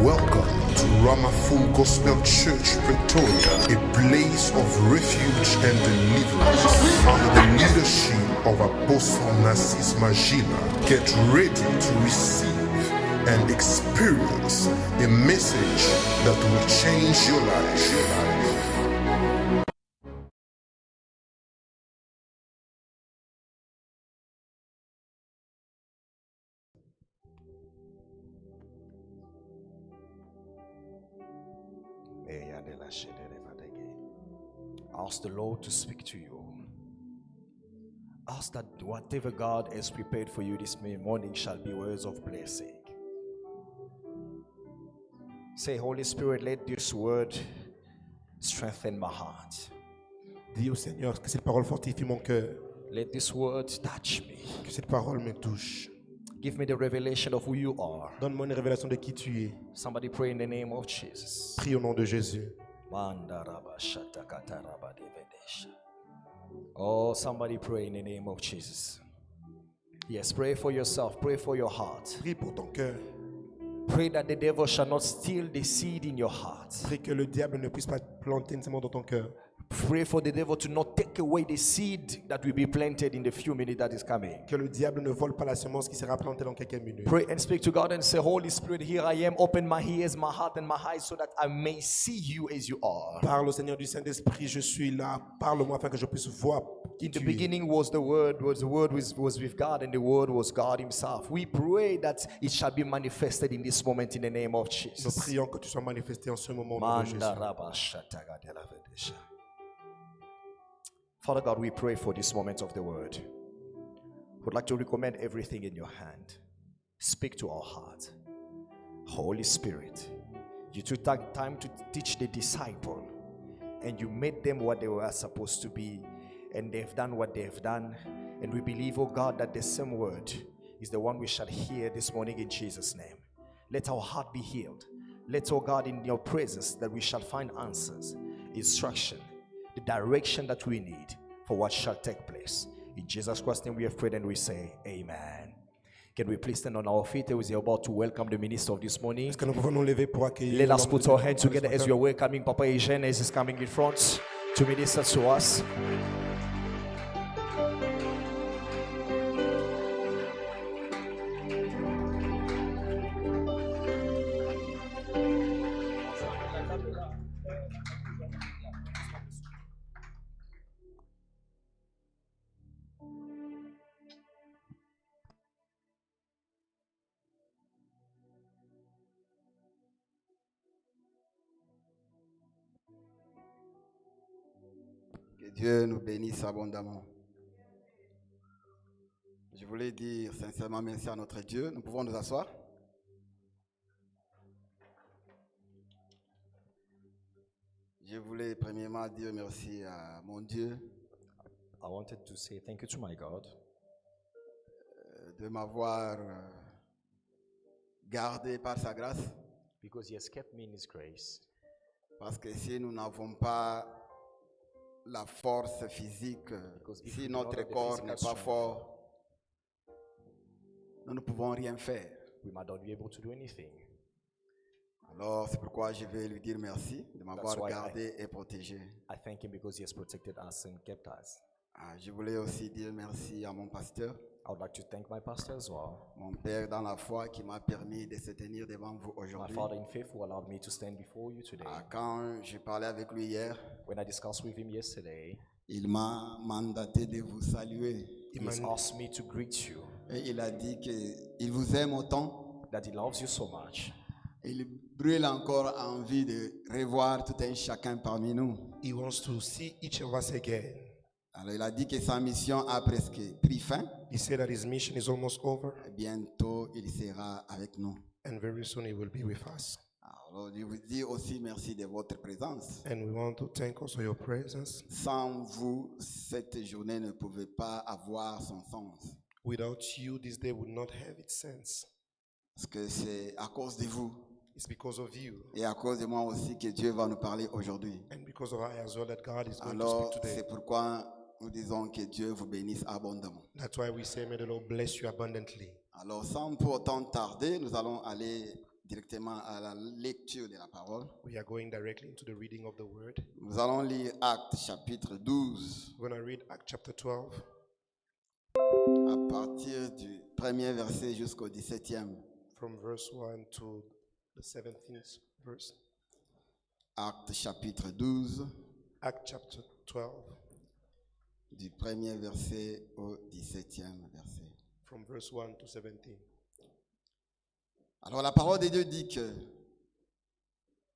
Welcome to Rama Full Gospel Church, Pretoria, a place of refuge and deliverance. Under the leadership of Apostle Narcisse Magina, get ready to receive and experience a message that will change your life. Ask the Lord to speak to you. Ask that whatever God has prepared for you this morning shall be words of blessing. Say, Holy Spirit, let this word strengthen my heart. Dis au Seigneur que cette parole fortifie mon cœur, Let this word touch me. que cette parole me touche. Give me the revelation of who you are. Donne-moi une révélation de qui tu es. Somebody pray in the name of Jesus. Prie au nom de Jésus. Oh, somebody pray in the name of Jesus. Yes, pray for yourself. Pray for your heart. Prie pour ton cœur. Pray that the devil shall not steal the seed in your heart. Prie que le diable ne puisse pas planter une semence dans ton cœur. Pray for the devil to not take away the seed that will be planted in the few minutes that is coming. Que le diable ne vole pas la semence qui sera plantée dans quelques minutes. Pray and speak to God and say, Holy Spirit, here I am. Open my ears, my heart and my eyes so that I may see you as you are. Parle au Seigneur du Saint-Esprit, je suis là. Parle-moi afin que je puisse voir qui In the tu es. beginning was the Word was with God, and the Word was God Himself. We pray that it shall be manifested in this moment in the name of Nous Jesus. prions que tu sois manifesté en ce moment au nom de Jésus. Father God, we pray for this moment of the Word. Would like to recommend everything in your hand. Speak to our heart. Holy Spirit, you took time to teach the disciple, and you made them what they were supposed to be, and they've done what they've done. And we believe, oh God, that the same word is the one we shall hear this morning in Jesus' name. Let our heart be healed. Let, oh God, in your presence that we shall find answers, instruction, the direction that we need for what shall take place. In Jesus Christ's name we have prayed and we say amen. Can we please stand on our feet as we are about to welcome the minister of this morning? Est-ce que nous pouvons nous lever pour accueillir Let us l'homme put de our Dieu hands ce together as matin? we are welcoming Papa Eugene as he's coming in front to minister to us. Que Dieu nous bénisse abondamment. Je voulais dire sincèrement merci à notre Dieu. Nous pouvons nous asseoir. Je voulais premièrement dire merci à mon Dieu I wanted to say thank you to my God de m'avoir gardé par sa grâce. because he has kept me in his grace. Parce que si nous n'avons pas la force physique, Because if si we do not notre have the corps physical n'est pas strength, fort, nous ne pouvons rien faire. we might not be able to do anything. Alors c'est pourquoi je vais lui dire merci de m'avoir why gardé et protégé. I thank him because he has protected us and kept us. Je voulais aussi dire merci à mon pasteur, I would like to thank my pastor as well, mon père dans la foi qui m'a permis de se tenir devant vous my aujourd'hui. father in faith who allowed me to stand before you today. Quand je parlais avec lui hier, When I discussed with him yesterday, il m'a mandaté de vous saluer. he has asked me to greet you, Et il a dit qu'il vous aime autant. that he loves you so much. Il brûle encore envie de revoir tout un chacun parmi nous. He wants to see each of us again. Alors il a dit que sa mission a presque pris fin. He said that his mission is almost over, Bientôt il sera avec nous. and very soon he will be with us. Alors je vous dis aussi merci de votre présence. And we want to thank also your presence. Sans vous, cette journée ne pouvait pas avoir son sens. Without you, this day would not have its sense. Parce que c'est à cause de vous It's because of you et à cause de moi aussi que Dieu va nous parler aujourd'hui. and because of I as well that God is going Alors to speak today. c'est pourquoi nous disons que Dieu vous bénisse abondamment. That's why we say, may the Lord bless you abundantly. Alors, sans pour autant tarder, nous allons aller directement à la lecture de la parole. We are going directly into the reading of the word. Nous allons lire Actes chapitre 12, We're going to read Acts chapter 12 à partir du premier verset jusqu'au 17e. from verse 1 to the 17th verse. Actes chapitre 12, Acts chapter 12 du premier verset au 17e verset. from verse 1 to 17. Alors la parole de Dieu dit que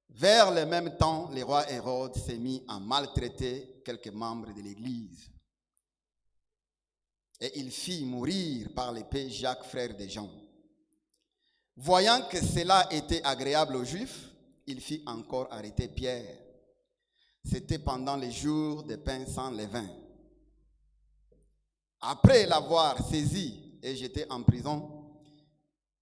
vers le même temps, le roi Hérode s'est mis à maltraiter quelques membres de l'Église. Et il fit mourir par l'épée Jacques, frère de Jean. Voyant que cela était agréable aux Juifs, il fit encore arrêter Pierre. C'était pendant les jours des pains sans levain. Après l'avoir saisi et jeté en prison,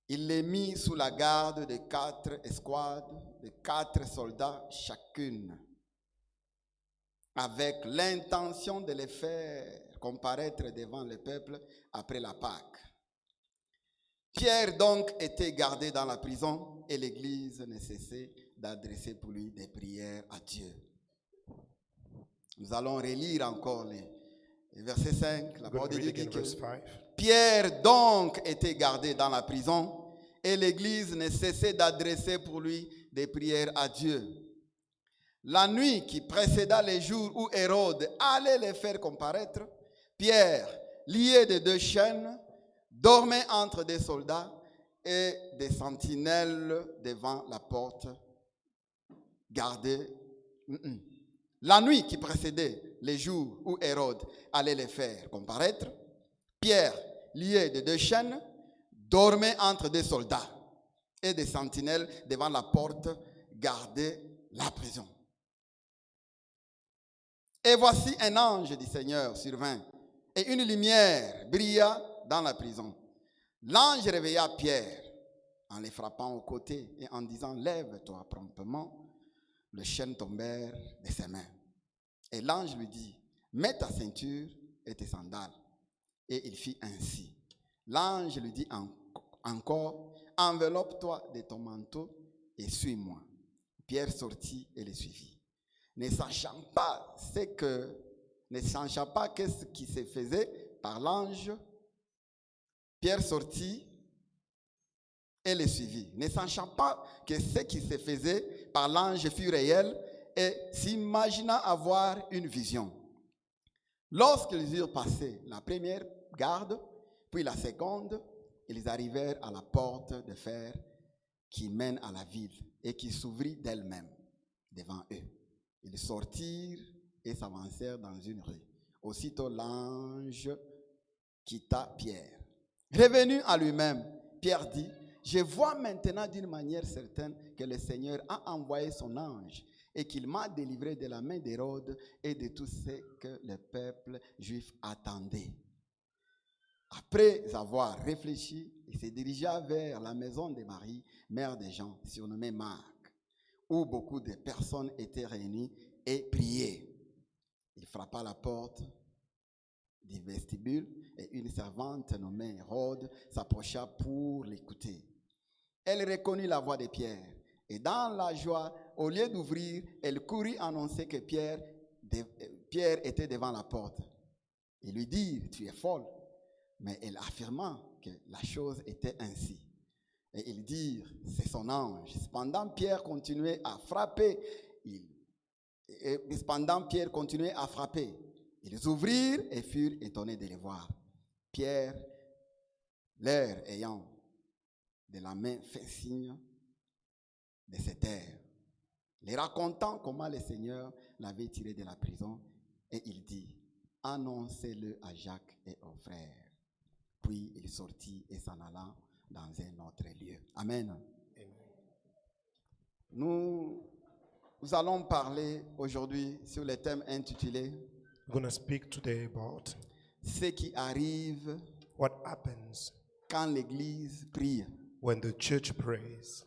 il les mit sous la garde de 4 escouades, de 4 soldats chacune, avec l'intention de les faire comparaître devant le peuple après la Pâque. Pierre donc était gardé dans la prison et l'Église ne cessait d'adresser pour lui des prières à Dieu. Nous allons relire encore les versets 5. La We're parole going de to read Dieu dit again verse que 5. Pierre donc était gardé dans la prison et l'Église ne cessait d'adresser pour lui des prières à Dieu. La nuit qui précéda les jours où Hérode allait les faire comparaître, Pierre, lié de 2 chaînes, dormait entre des soldats et des sentinelles devant la porte, gardée. La nuit qui précédait les jours où Hérode allait les faire comparaître, Pierre, lié de 2 chaînes, dormait entre des soldats et des sentinelles devant la porte, gardait la prison. Et voici un ange du Seigneur survint, et une lumière brilla dans la prison. L'ange réveilla Pierre en les frappant au côté et en disant « Lève-toi promptement ». Les chaînes tombèrent de ses mains. Et l'ange lui dit « Mets ta ceinture et tes sandales ». Et il fit ainsi. L'ange lui dit encore « Enveloppe-toi de ton manteau et suis-moi ». Pierre sortit et le suivit. Ne sachant pas ce qui se faisait par l'ange, Pierre sortit et le suivit. Ne sachant pas que ce qui se faisait par l'ange fut réel et s'imagina avoir une vision. Lorsqu'ils eurent passé la première garde, puis la seconde, ils arrivèrent à la porte de fer qui mène à la ville et qui s'ouvrit d'elle-même devant eux. Ils sortirent et s'avancèrent dans une rue. Aussitôt l'ange quitta Pierre. Revenu à lui-même, Pierre dit, « Je vois maintenant d'une manière certaine que le Seigneur a envoyé son ange et qu'il m'a délivré de la main d'Hérode et de tout ce que le peuple juif attendait. » Après avoir réfléchi, il se dirigea vers la maison de Marie, mère de Jean, surnommée Marc, où beaucoup de personnes étaient réunies et priaient. Il frappa à la porte du vestibule et une servante nommée Hérode s'approcha pour l'écouter. Elle reconnut la voix de Pierre et dans la joie, au lieu d'ouvrir, elle courut annoncer que Pierre était devant la porte. Ils lui dirent, « Tu es folle. » Mais elle affirma que la chose était ainsi. Et ils dirent, c'est son ange. Cependant, Pierre continuait à frapper. Ils ouvrirent et furent étonnés de les voir. Pierre, leur ayant de la main fait signe de se taire, les racontant comment le Seigneur l'avait tiré de la prison. Et il dit, annoncez-le à Jacques et aux frères. Puis il sortit et s'en alla dans un autre lieu. Amen. Nous allons parler aujourd'hui sur le thème intitulé We're going to speak today about ce qui arrive what happens quand l'Église prie. when the church prays.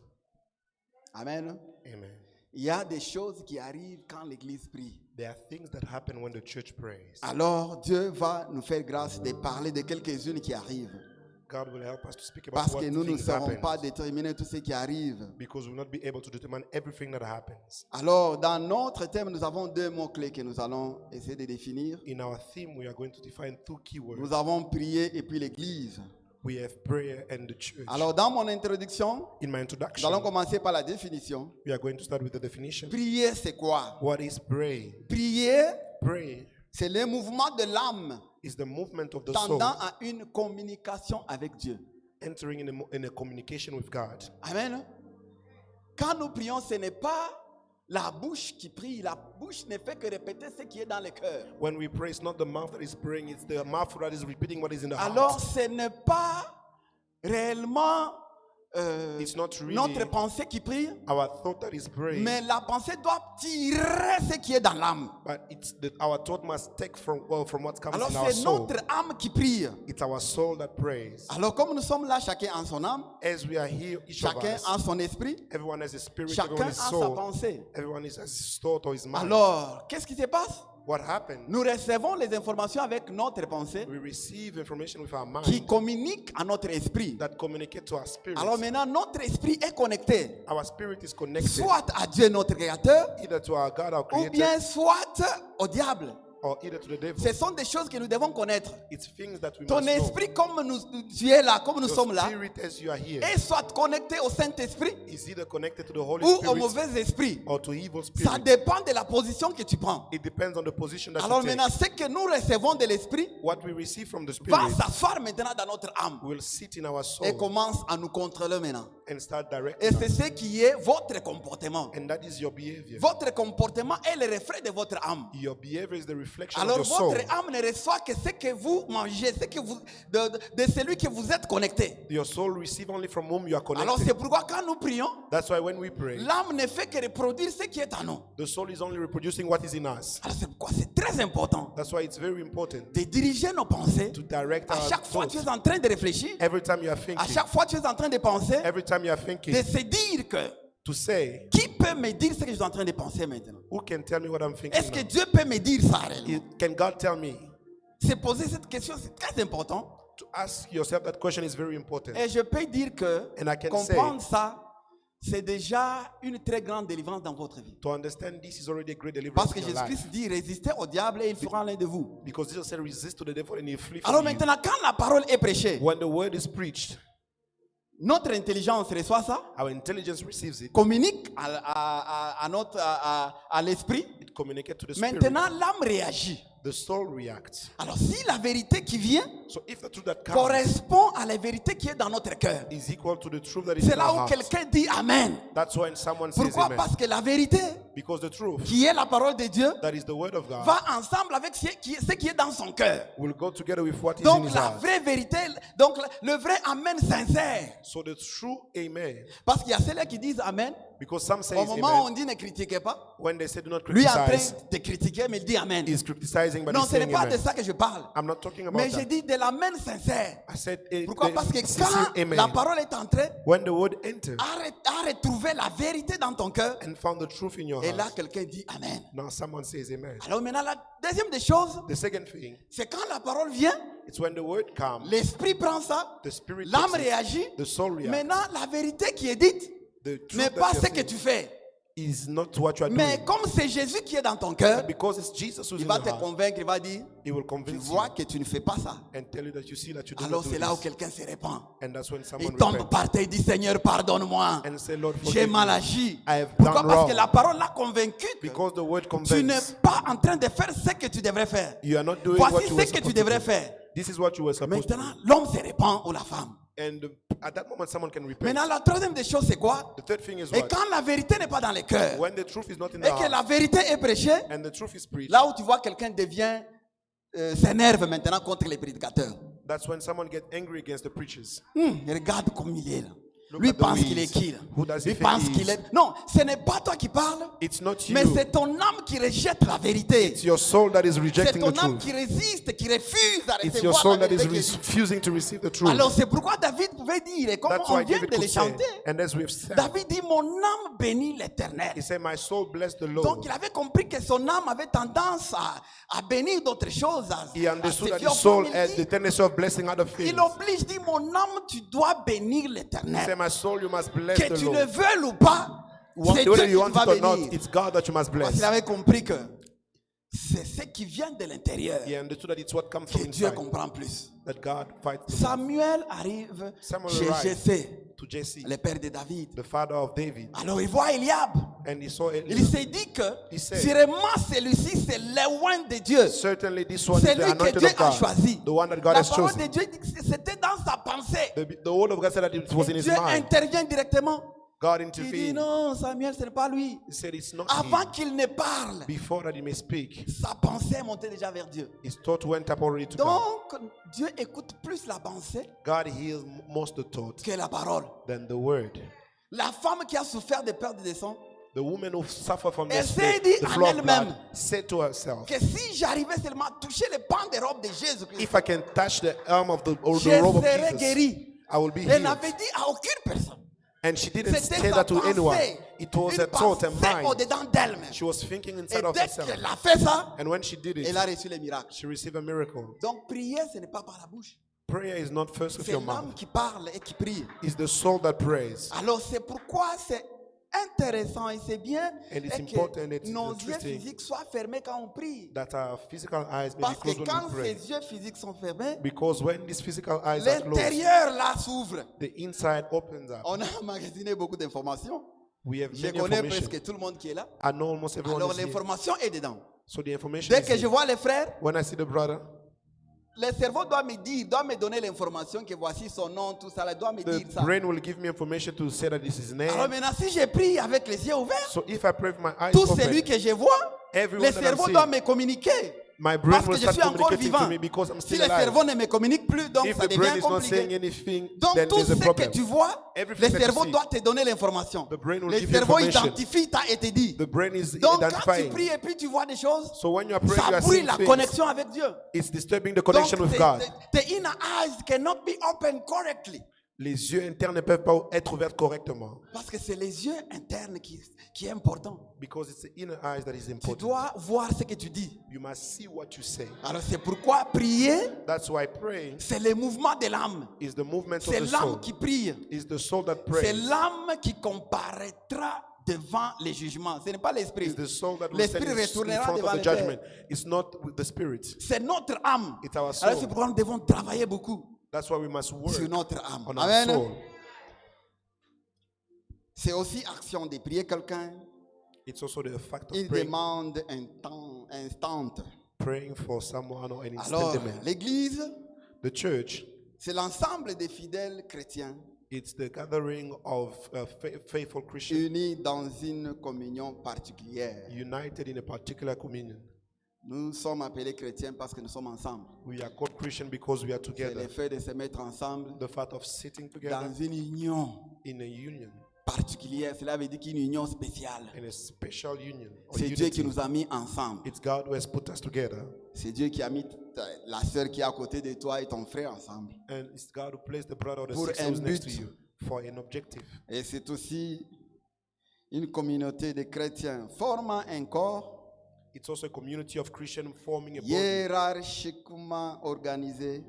Amen. Amen. Il y a des choses qui arrivent quand l'Église prie. There are things that happen when the church prays. Alors Dieu va nous faire grâce de parler de quelques-unes qui arrivent. God will help us to speak about Parce what que nous ne things saurons happen. pas déterminer tout ce qui arrive. Because we will not be able to determine everything that happens. Alors, dans notre thème, nous avons deux mots-clés que nous allons essayer de définir. In our theme, we are going to define two keywords. Nous avons prié et puis l'Église. We have prayer and the church. Alors, dans mon introduction, In my nous introduction, allons commencer par la définition. we are going to start with the definition. Prier, c'est quoi? What is pray? Prier, Pray c'est le mouvement de l'âme is the movement of the soul tendant à une communication avec Dieu. entering in a communication with God. Amen. Quand nous prions, ce n'est pas la bouche qui prie. La bouche ne fait que répéter ce qui est dans le cœur. When we pray, it's not the mouth that is praying, it's the mouth that is repeating what is in the Alors, heart. ce n'est pas réellement It's not really notre pensée qui prie, our thought that is praying, mais la pensée doit tirer ce qui est dans l'âme. but it's our thought must take from what comes Alors, in our c'est soul. notre âme qui prie. It's our soul that prays. Alors, comme nous sommes là, chacun en son âme, As we are here, each of chacun us, en son esprit, everyone has a spirit, chacun everyone a has sa soul, pensée. everyone has his thought or his mind. Alors, qu'est-ce qui se passe? What happened? Nous recevons les informations avec notre pensée We receive information with our qui mind communique à notre esprit. that communicate to our spirit. Alors maintenant, notre esprit est connecté, Our spirit is connected soit à Dieu notre Créateur, either to our God, our ou Creator, bien soit au diable. or either to the devil. Ce sont des choses que nous devons connaître. It's things that we Ton must know. esprit, comme tu es là, comme nous Your sommes là, spirit as you are here est soit connecté au Saint-Esprit is either connected to the Holy ou au Spirit mauvais esprit. or to evil Ça spirit. dépend de la position que tu prends. It depends on the position that Alors you take. maintenant, ce que nous recevons de l'esprit What we receive from the va spirit s'asseoir maintenant dans notre âme will sit in our soul et commence à nous contrôler maintenant. and start Et directing c'est us. ce qui est votre comportement. And that is your behavior. Votre comportement est le reflet de votre âme. Your behavior is the reflection Alors of your soul. votre âme ne reçoit que ce que vous mangez, ce que vous, de celui que vous êtes connecté. Your soul receive only from whom you are Alors connected. c'est pourquoi quand nous prions, That's why when we pray, l'âme ne fait que reproduire ce qui est en nous. the soul is only reproducing what is in us. Alors c'est pourquoi c'est très important That's why it's very important de diriger nos pensées. to direct À our chaque fois tu thoughts. es en train de réfléchir, Every time you are à thinking, chaque fois tu es en train de penser, every time you are thinking, de se dire que to say, qui peut me dire ce que je suis en train de penser maintenant? who can tell me what I'm thinking Est-ce que now? Dieu peut me dire ça réellement? Can God tell me? Se poser cette question, c'est très important. To ask yourself that question is very important. Et je peux dire que And I can comprendre ça, c'est déjà une très grande délivrance dans votre vie. To understand this is already a great deliverance Parce que in your Jésus-Christ life. dit, résistez au diable et il fera l'un de vous. Because Jesus said, resist to the devil and he'll flee Alors from you. maintenant, quand la parole est prêchée, When the word is preached, notre intelligence reçoit ça, our intelligence receives it. communique à l'esprit. It communicates to the spirit. Maintenant, l'âme réagit. The soul reacts. Alors si la vérité qui vient So if the truth that comes correspond à la vérité qui est dans notre cœur, is equal to the truth that is c'est in là our où heart, quelqu'un dit Amen. that's when someone says Pourquoi? amen. Parce que la vérité, Because the truth, qui est la parole de Dieu, that is the word of God, va ensemble avec ce qui est dans son cœur. will go together with what is in Donc his la heart. vraie vérité, donc le vrai Amen sincère. So the true amen, Parce qu'il y a ceux-là qui disent Amen. because some say Au moment où on amen, dit ne critiquez pas, when they say do not lui est en train criticize, de critiquer, mais il dit Amen. he's criticizing, but Non, he's ce n'est saying pas de amen. ça que je parle. I'm not talking about Mais je that. dis de l'Amen sincère. I said Pourquoi? Parce que sincere quand amen. la parole est entrée, When the word entered à retrouver la vérité dans ton cœur, and found the truth in your et là heart, quelqu'un dit Amen. now someone says amen. Alors maintenant, la deuxième des choses, The second thing, c'est quand la parole vient, it's when the word comes, l'esprit prend ça, the spirit l'âme takes it, réagit. the soul reacts. Maintenant, la vérité qui est dite The n'est truth pas that ce you're que tu fais. is not what you are Mais doing. comme c'est Jésus qui est dans ton cœur, But because it's Jesus who's il in va your te heart, convaincre, il va dire, he will tu convince vois you que tu ne fais pas ça. and tell you that you see that you do Alors not do c'est là où this. quelqu'un se répand. And that's when Il someone tombe repents par terre et dit, Seigneur, pardonne-moi. and say, Lord, J'ai forgive mal me. agi. I have Pourquoi? done Parce wrong. que la parole l'a convaincu que Because the word tu n'es convinces. pas en train de faire ce que tu devrais faire. You are not doing what Voici you were ce que tu supposed to devrais do. faire. This is what you were supposed to do. Maintenant, l'homme se répand ou la femme. And at that moment, someone can repent. Maintenant, la troisième des choses, c'est quoi? The third thing is Et what? quand la vérité n'est pas dans le cœur When the truth is not in the et que la heart vérité est prêchée, and the truth is preached, là où tu vois quelqu'un devient, s'énerve maintenant contre les prédicateurs. that's when someone gets angry against the preachers. Regarde comme il est là. Look Lui at the pense qu'il est weeds. qui là? Who does he Lui think pense he qu'il is? est... Non, ce n'est pas toi qui parles, It's not you. mais c'est ton âme qui rejette la vérité. It's your soul that is C'est rejecting ton the âme truth. qui résiste, qui refuse à It's your recevoir soul la that is vérité. qui est dite. refusing to receive the truth. Alors c'est pourquoi David pouvait dire, et comme That's on why vient David de could les say, chanter, and as we've said, David dit, mon âme bénit l'Éternel. he said, my soul bless the Lord. Donc il avait compris que son âme avait tendance à bénir d'autres choses. He understood that se fier his soul comme il had dit. the tendency of blessing other things. Il oblige, dit, mon âme, tu dois bénir He said, l'Éternel. my soul, you must bless Que the tu le Lord. veuilles ou pas, c'est Dieu Whether qui you te want va it or not, bénir. it's God that you must Parce bless. qu'il avait compris que c'est ce qui vient de l'intérieur He understood that it's what comes que from Dieu inside comprend plus. that God fights the most. Samuel arrive Samuel chez arrived Jessé, to Jesse, le père de David. the father of David, Alors il voit Eliab. and he saw Il Eliab. s'est dit que He said, sûrement celui-ci c'est le loin de Dieu. Certainly this one is C'est the lui que anointed Dieu of a God, choisi. the one that God La has parole chosen. de Dieu dit que c'était dans sa pensée. The word of God said that it was in his Dieu mind. intervient directement. God Il dit intervened. non, Samuel, ce n'est pas lui. He said it's not Avant him. qu'il ne parle, Before that he may speak, sa pensée est montée déjà vers Dieu. his thought went up already to God. Donc, Dieu écoute plus la pensée God hears most the thought que la parole. than the word. La femme qui a souffert de perte de sang, The woman who suffered from Elle this, s'est dit the en flow of elle-même blood, said to herself, que si j'arrivais seulement à toucher le pan de robe de Jésus-Christ, if I can touch the arm of the, or je the robe of serai Jesus, guéri. I will be Elle healed. n'avait dit à aucune personne. And she didn't C'était say sa that to anyone. pensée. It was Une her thought and pensée mind. au-dedans d'elle-même. She was thinking Et inside of dès herself. qu'elle a fait ça, And when she did it, elle a reçu le miracle. she received a miracle. Donc prier, ce n'est pas par la bouche. Prayer is not first with C'est your l'âme mouth. qui parle et qui prie. It's the soul that prays. Alors c'est pourquoi c'est intéressant et c'est bien And it's et important, que it's nos yeux interesting physiques soient fermés quand on prie. That our physical eyes may be Parce que closed when quand we pray. ces yeux physiques sont fermés, Because when these physical eyes are closed, l'intérieur là s'ouvre. the inside opens up. On a emmagasiné beaucoup d'informations. We have Je many connais information. presque tout le monde qui est là. I know almost everyone Alors is here. l'information est dedans. So the information Dès is que je here. vois les frères, When I see the brother, le cerveau doit me dire, doit me donner l'information que voici son nom, tout ça, il doit me the dire ça. brain will give me information to say that this is his name. Alors maintenant, si je prie avec les yeux ouverts, So if I pray with my eyes tout open, celui que je vois, everyone le that I'm cerveau seeing, doit me communiquer. my brain Parce will que je start suis encore communicating vivant. to me because I'm Si still le alive. cerveau ne me communique plus, donc If ça the brain devient is not saying compliqué. anything, Donc then tout there's ce a que problem. tu vois, le Everything that you cerveau see, doit te donner l'information. the brain will Le give you cerveau information. identifie, t'a été dit. The brain is Donc quand tu identifying. pries et puis tu vois des choses, So when you are praying, you ça are brûle seeing la things. connexion avec Dieu. It's disturbing the Donc connection with God. the inner eyes cannot be opened correctly. Les yeux internes ne peuvent pas être ouverts correctement. Parce que c'est les yeux internes qui est important. Because it's the inner eyes that is Tu important. dois voir ce que tu dis. You must see what you say. Alors c'est pourquoi prier, That's why praying c'est le mouvement de l'âme. is the movement of C'est the l'âme soul. qui prie. It's the soul that C'est prays. l'âme qui comparaîtra devant les jugements. Ce n'est pas l'esprit. It's the soul that will L'esprit stand in retournera front devant of le the Père. judgment. It's not with the spirit. C'est notre âme. It's our Alors soul. c'est pourquoi nous devons travailler beaucoup That's why we must work sur notre âme. on our Amen. soul. C'est aussi action de prier quelqu'un. It's also the fact of Une praying, demande instante. praying for someone or an Alors, instant demand. l'église, The church, c'est l'ensemble des fidèles chrétiens it's the gathering of faithful Christians unis dans une communion particulière. united in a particular communion. Nous sommes appelés chrétiens parce que nous sommes ensemble. We are called Christian because we are C'est together. le fait de se mettre ensemble The fact of sitting together dans une union in a union, particulière. Cela veut dire qu'une union spéciale. in a special union. Or C'est Dieu qui unity. nous a mis ensemble. It's God who has put us together. C'est Dieu qui a mis la sœur qui est à côté de toi et ton frère ensemble. And it's God who placed the brother or the Pour sister un who's next to but. you for an objective. Et c'est aussi une communauté de chrétiens formant un corps It's also a community of Christians forming a body hiérarchiquement organisé,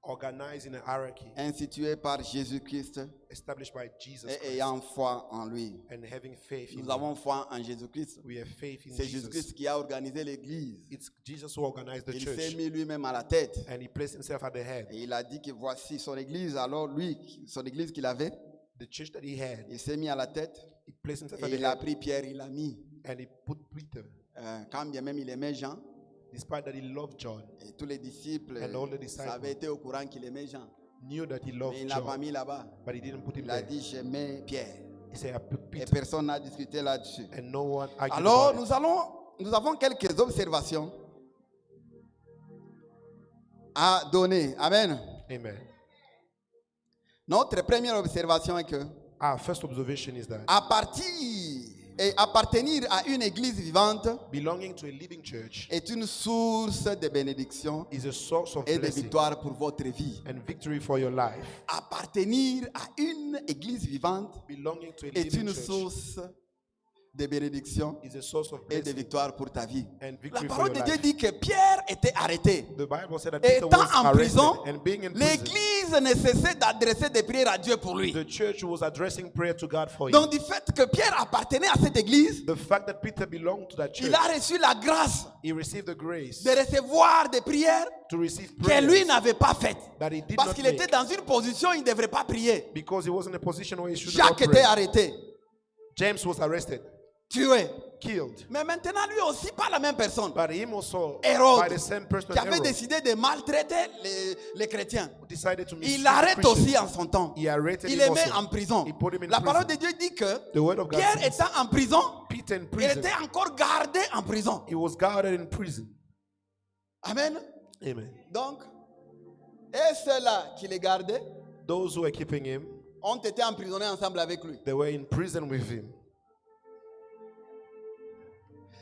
organized in a hierarchy institué par Jésus-Christ established by Jesus et Christ ayant foi en lui. and having faith in Nous him. avons foi en Jésus-Christ. We have faith in C'est Jesus. Jésus-Christ qui a organisé l'église. It's Jesus who organized the Il s'est church mis lui-même à la tête. and he placed himself at the head. Et il a dit que voici son église. Alors lui, son église qu'il avait, The church that he had, il s'est mis à la tête. he placed himself at Et the il a head pris Pierre, il l'a mis. and he put Peter. Quand bien même il aimait Jean, Despite that he loved John, et tous les disciples And all the disciples. avaient été au courant qu'il aimait Jean. knew that he Mais loved il ne l'a pas John, mis là-bas. but he didn't put him Il a there. dit, j'aimais Pierre. He said, I put Et Peter. personne n'a discuté là-dessus. And no one argued Alors, about it. nous avons quelques observations à donner. Amen. Amen. Notre première observation est que Our first observation is that appartenir à une église vivante belonging to a living church est une source de bénédiction is a source of et de blessing victoire pour votre vie. and victory for your life. Appartenir à une église vivante Belonging to a est living une church source de bénédiction is a source of et de blessing victoire pour ta vie. and La victory for parole your de Dieu life. dit que Pierre était arrêté. The Bible said that Et Peter étant was en arrested prison, and being in prison, l'église ne cessait d'adresser des prières à Dieu pour lui. the church was addressing prayer to God for him. Donc du fait que Pierre appartenait à cette église, The fact that Peter belonged to that church, il a reçu la grâce he received the grace de recevoir des prières to receive que lui prayers n'avait pas faites. that he did Parce not qu'il make était dans une position où il ne devrait pas prier. because he was in a position where he should not Jacques était pray. arrêté, James was arrested, tué. killed. Mais maintenant, lui aussi, pas la même personne. But him also, Hérode, by the same person, qui avait Herod, décidé de maltraiter les chrétiens. decided to Il mistreat l'arrête Christians. aussi en son temps. He arrested Il him le met also. en prison. He put him in La parole de prison. Dieu dit que The word of God Pierre says, étant en prison, Peter in il prison, était encore gardé en prison. he was guarded in prison. Amen. Amen. Donc, et ceux-là qui les gardaient Those who were keeping him, ont été emprisonnés ensemble avec lui. they were in prison with him.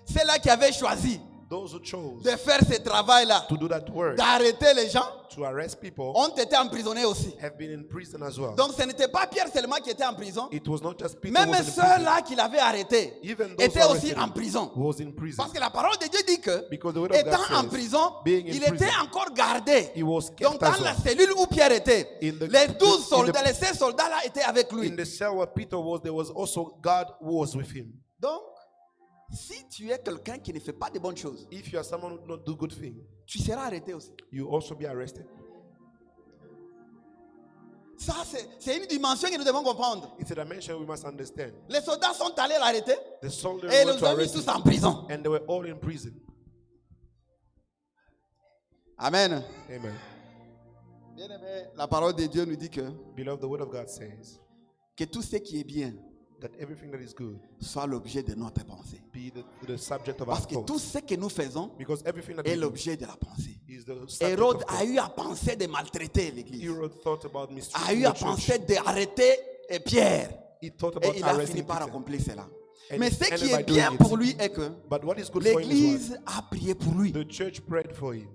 Ceux-là qui avaient choisi Those who chose de faire ce travail-là, to do that work, d'arrêter les gens, to arrest people, ont été emprisonnés aussi. have been in prison as well. Donc ce n'était pas Pierre seulement qui était en prison. It was not just Peter Même who was in prison. ceux-là qui l'avaient arrêté Even those étaient who aussi arrested en him prison. was in prison. Parce que la parole de Dieu dit que, Because the word of God étant en says, prison, being in il prison, était encore gardé. he was kept Donc dans as la well. cellule où Pierre était, In the- les 12 in the- soldats, les 16 soldats-là étaient avec lui. In the cell where Peter was, there was also God who was with him. Donc, si tu es quelqu'un qui ne fait pas de bonnes choses, If you are someone who do not do good things, tu seras arrêté aussi. you also be arrested. Ça, c'est une dimension que nous devons comprendre. It's a dimension we must understand. Les soldats sont allés l'arrêter The soldiers et ils went to les ont mis arrest tous him, en prison. and they were all in prison. Amen. Amen. Bien-aimé, la parole de Dieu nous dit Beloved, the word of God says que tout ce qui est bien that everything that is good soit l'objet de notre pensée. be the subject of our Parce que tout thoughts. ce que nous faisons Because everything that est we do l'objet de la pensée. is the subject Hérode of a thought. eu à penser de maltraiter l'église. Herod thought about A mistreating eu à the church. penser d'arrêter Pierre. He thought Et about il a fini arresting par Peter. accomplir cela. And Mais he ce qui ended est by bien doing it. pour lui est que But what is good for him is l'église a prié pour lui. what? The church prayed for him.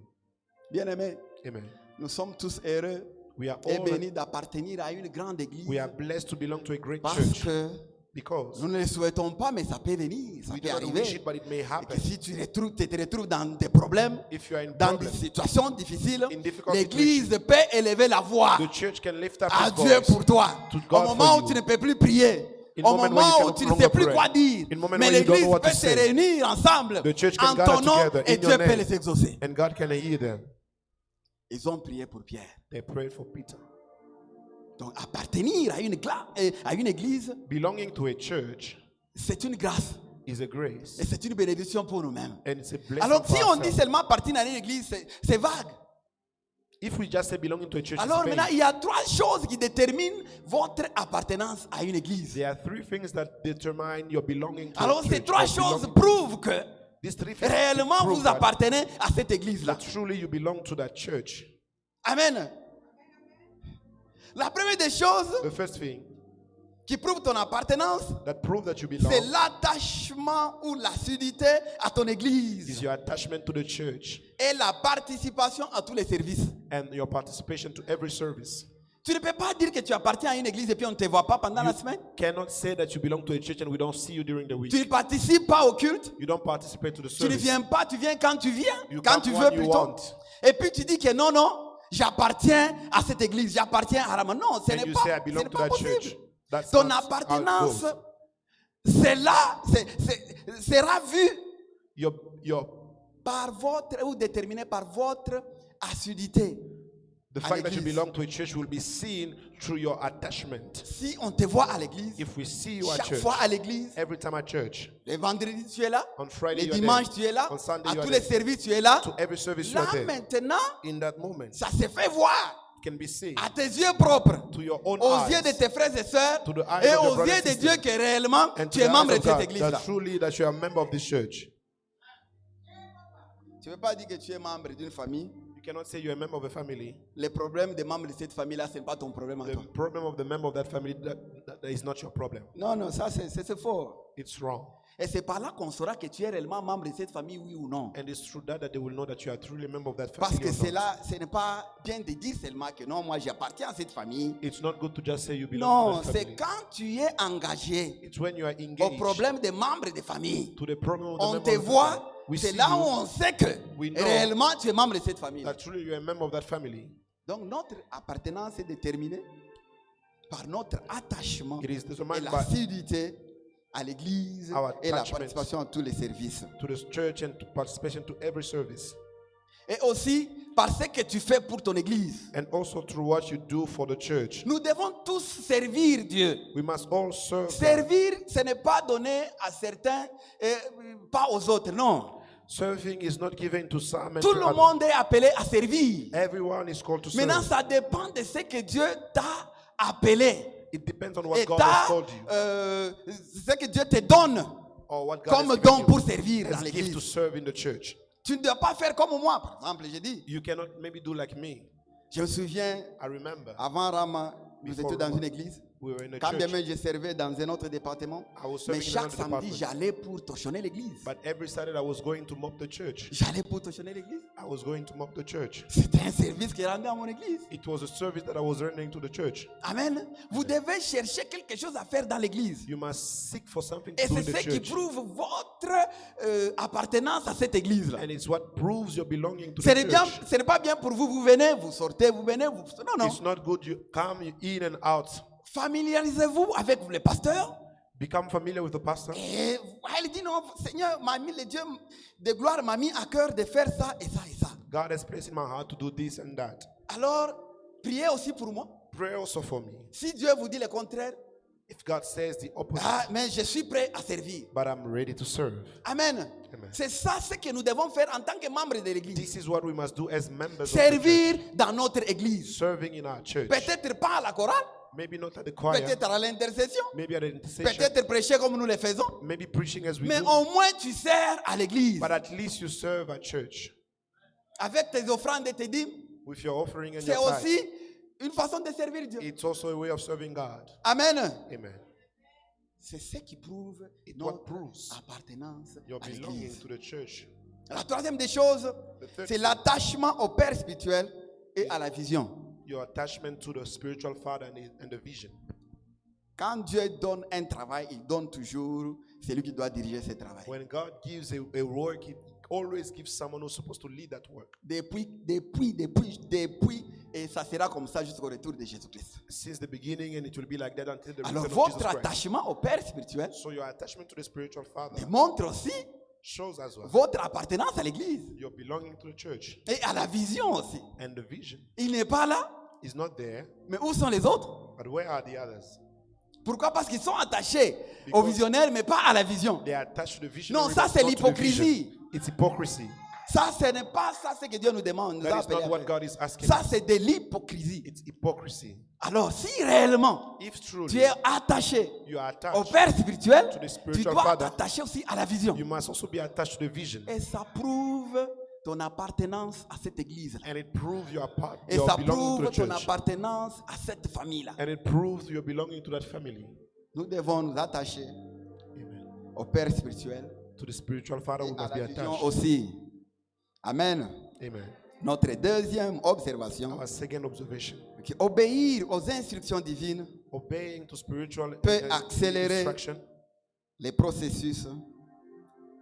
Bien-aimé, Amen. nous sommes tous heureux We are et all bénis d'appartenir à une grande église. we are blessed to belong to a great Parce church que because nous ne le souhaitons pas, mais ça peut venir, ça we peut do not wish arriver. it, but it may Et que happen. si tu te retrouves dans des problèmes, If you are in dans des problem, situations difficiles, in difficult l'église peut élever la voix the church can lift up à his Dieu voice pour toi. to Au God moment for où you. tu ne peux plus prier, In au moment when moment you où cannot tu ne longer sais plus pray. quoi dire, In moment mais when you don't l'église know what peut to se say. réunir ensemble The church can en gather ton nom together et in Dieu your peut name. les exaucer. And God can hear them. Ils ont prié pour Pierre. They prayed for Peter. Donc appartenir à une église, Belonging to a church c'est une grâce is a grace. et c'est une bénédiction pour nous-mêmes. And it's a blessing Alors si for on dit ourselves. seulement appartenir à une église, c'est vague. If we just say belonging to a church, Alors it's maintenant, vague. il y a trois choses qui déterminent votre appartenance à une église. There are three things that determine your belonging to Alors a ces church. trois or choses belonging- prouvent que These three things réellement prove vous that- appartenez à cette église-là. that truly you belong to that church. Amen. La première des choses The first thing qui prouve ton appartenance, that prove that you belong c'est l'attachement ou l'assiduité à ton is église your attachment to the church et la participation à tous les services. and your participation to every service. Tu ne peux pas dire que tu appartiens à une église et puis on ne te voit pas pendant la semaine. Cannot say that you belong to a church and we don't see you during the week. Tu ne participes pas au culte. You don't participate to the Tu ne service. viens pas, tu viens quand tu viens, You quand come tu when veux you plutôt. want. Et puis tu dis que non, j'appartiens à cette église, j'appartiens à Rama. Non, ce And n'est you pas, say, I ce belong n'est to pas that church. possible. That's Ton not how it appartenance goes. sera vue Your par votre, ou déterminée par votre assiduité. the à fact that you l'église. belong to a church will be seen through your attachment. Si on te voit à l'église, If we see you at chaque church, fois à l'église, every time at church, le vendredi tu es là, on Friday le you are dimanche there, tu es là, on Sunday à you are tous les there, services tu es là. to every service you Là are there. maintenant, In that moment, ça se fait voir can be seen à tes yeux propres, to your own aux yeux de eyes tes frères et sœurs To the eyes et of your aux brothers yeux de and Dieu sisters. que réellement and to tu the es eyes membre de of cette God église-là. that truly that you are a member of this church. Tu ne peux pas dire que tu es membre d'une famille You You cannot say you're a member of a family. Les problèmes des membres de cette famille-là, ce n'est pas ton problème à The toi. problem of the member of that family, that is not your problem. Non, non, ça c'est faux. It's wrong. Et c'est par là qu'on saura que tu es réellement membre de cette famille, oui ou non. And it's through that they will know that you are truly a member of that Parce family. que or c'est not. là, ce n'est pas bien de dire seulement que non, moi j'appartiens à cette famille. It's not good to just say you belong Non, to that c'est family. quand tu es engagé It's when you are au engaged problème des membres de famille. to the problem of the On member te of the voit, family. We c'est see là où you, on sait que We know réellement tu es membre de cette famille. that truly you are a member of that family. Donc notre appartenance est déterminée par notre attachement It is et determined by l'assiduité à l'église Our et la attachment. participation à tous les services. to the church and to participation to every service. Et aussi par ce que tu fais pour ton église. And also through what you do for the church. Nous devons tous servir Dieu. We must all serve God. Servir, ce n'est pas donné à certains et pas aux autres, non. Serving is not given to some and Tout to le others. monde est appelé à servir. Everyone is called to Maintenant, serve. ça dépend de ce que Dieu t'a appelé. It depends on what Et God has called you. ce que Dieu te donne Or what God comme has don given pour you servir dans as gift to l'église. serve in the church. Tu ne dois pas faire comme moi, par exemple, j'ai dit. You cannot maybe do like me. Je me souviens, I remember avant Rama, nous Before étions dans Rama, une église. we were in a Quand bien church, même je servais dans un autre département, I was mais serving in chaque another samedi, department. j'allais pour torchonner l'église. But every Saturday I was going to mop the church. J'allais pour torchonner l'église. I was going to mop the church. C'était un service qui rendait à mon église. It was a service that I was rendering to the church. Amen. Vous devez chercher quelque chose à faire dans l'église. You must seek for something to Et do in c'est the ce qui church. prouve votre appartenance à cette église-là. And it's what proves your belonging to Ce the n'est bien, church. ce n'est pas bien pour vous, vous venez, vous sortez, vous venez, vous... Non, non. It's not good. You come in and out. Familiarisez-vous avec les pasteurs. Become familiar with the pastor. Et elle dit non, Seigneur m'a mis, le Dieu de gloire m'a mis à cœur de faire ça et ça et ça. God has placed in my heart to do this and that. Alors, priez aussi pour moi. Pray also for me. Si Dieu vous dit le contraire, If God says the opposite, mais je suis prêt à servir. but I'm ready to serve. Amen. Amen. C'est ça ce que nous devons faire en tant que membres de l'église. This is what we must do as members of the Servir church. dans notre église. Serving in our church. Peut-être pas à la chorale, Maybe not at the choir. peut-être à l'intercession, Maybe at the intercession. peut-être prêcher comme nous le faisons. Maybe preaching as we Mais do. au moins tu sers à l'église. But at least you serve at church. Avec tes offrandes et tes dîmes, With your offering and c'est your tithe. aussi une façon de servir Dieu. It's also a way of serving God. Amen. Amen. C'est ce qui prouve It what notre proves appartenance your à belonging l'église. to the church. La troisième des choses, The third c'est thing, l'attachement au Père spirituel et à la vision. your attachment to the spiritual father and the vision. Quand Dieu donne un travail, il donne toujours celui qui doit diriger ce travail. When God gives a work, He always gives someone who's supposed to lead that work. Depuis, et ça sera comme ça jusqu'au retour de Jésus-Christ. Since the beginning, and it will be like that until the Alors return of votre Jesus Christ. attachement au Père spirituel So your attachment to the spiritual father démontre aussi shows as well votre appartenance à l'église your belonging to the church. et à la vision aussi. And the vision Il n'est pas là, is not there, mais où sont les autres? but where are the others? Pourquoi? Parce qu'ils sont attachés au Because visionnaire, mais pas à la vision. They are attached to the vision. Non, ça, c'est l'hypocrisie. It's hypocrisy. Ça, ce n'est pas ça ce que Dieu nous demande. Nous a That is appelés not à what faire. God is asking. Ça, c'est de l'hypocrisie. It's hypocrisy. Alors, si réellement If tu truly es attaché you are au attached, Père spirituel, to the tu spiritual dois father, t'attacher aussi à la vision. you must also be attached to the vision. Et ça prouve ton appartenance à cette église. And it proves your Et your ça belonging to prouve the ton church. appartenance à cette famille-là. And it proves your belonging to that family. Nous devons nous attacher Amen. au Père spirituel To the spiritual father, we et à must be la vision attached. aussi. Amen. Amen. Notre deuxième observation, Our second observation. que obéir aux instructions divines Obeying to spiritual peut accélérer instruction les processus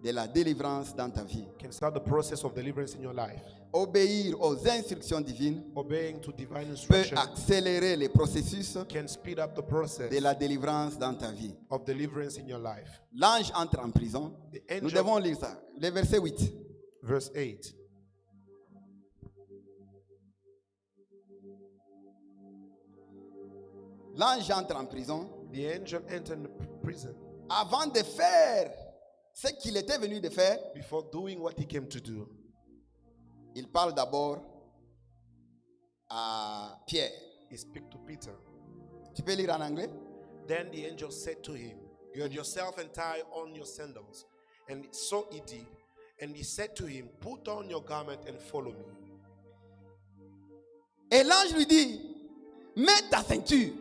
de la délivrance dans ta vie. can start the process of deliverance in your life. Obéir aux instructions divines Obeying to divine peut instruction accélérer les processus can speed up the process de la délivrance dans ta vie. of deliverance in your life. L'ange entre en prison. The Nous angel, devons lire ça. Le verset 8. verse 8. L'ange entre en prison The angel entered the prison avant de faire ce qu'il était venu de faire. before doing what he came to do. Il parle d'abord à Pierre. He spoke to Peter. Tu peux lire en anglais? Then the angel said to him, gird yourself and tie on your sandals. And so he did. And he said to him, put on your garment and follow me. Et l'ange lui dit, mets ta ceinture.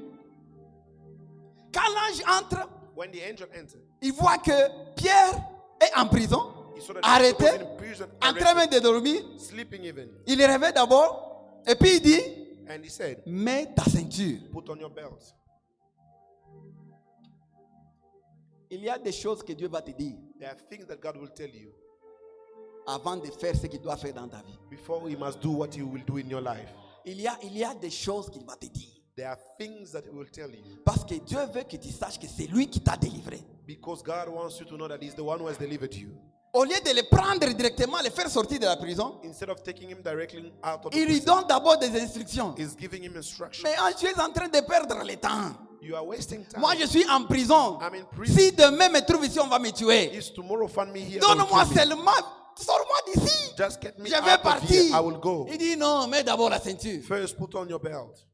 Quand l'ange entre, When the angel entered, il voit que Pierre est en prison, he saw that arrêté, he was in prison, en train arrested, de dormir. sleeping even. Il le réveille d'abord et puis il dit, And he said, mets ta ceinture. put on your belt. Il y a des choses que Dieu va te dire There are things that God will tell you avant de faire ce qu'il doit faire dans ta vie. before he must do what he will do in your life. Il y a des choses qu'il va te dire. There are things that he will tell you Parce que Dieu veut que tu saches que c'est lui qui t'a délivré. because God wants you to know that he's the one who has delivered you. Au lieu de le prendre directement, le faire sortir de la prison, Instead of taking him directly out of the il lui prison, donne d'abord des instructions. he's giving him instructions. Mais tu es en train de perdre le temps. You are wasting time. Moi, je suis en prison. I'm in prison. Si demain me trouve ici, on va me tuer. If tomorrow find me here, they will Donne-moi kill me. seulement, sors-moi d'ici. Just get me Je vais out of here. partir. I will go. Il dit non, mets d'abord la ceinture. First, put on your belt.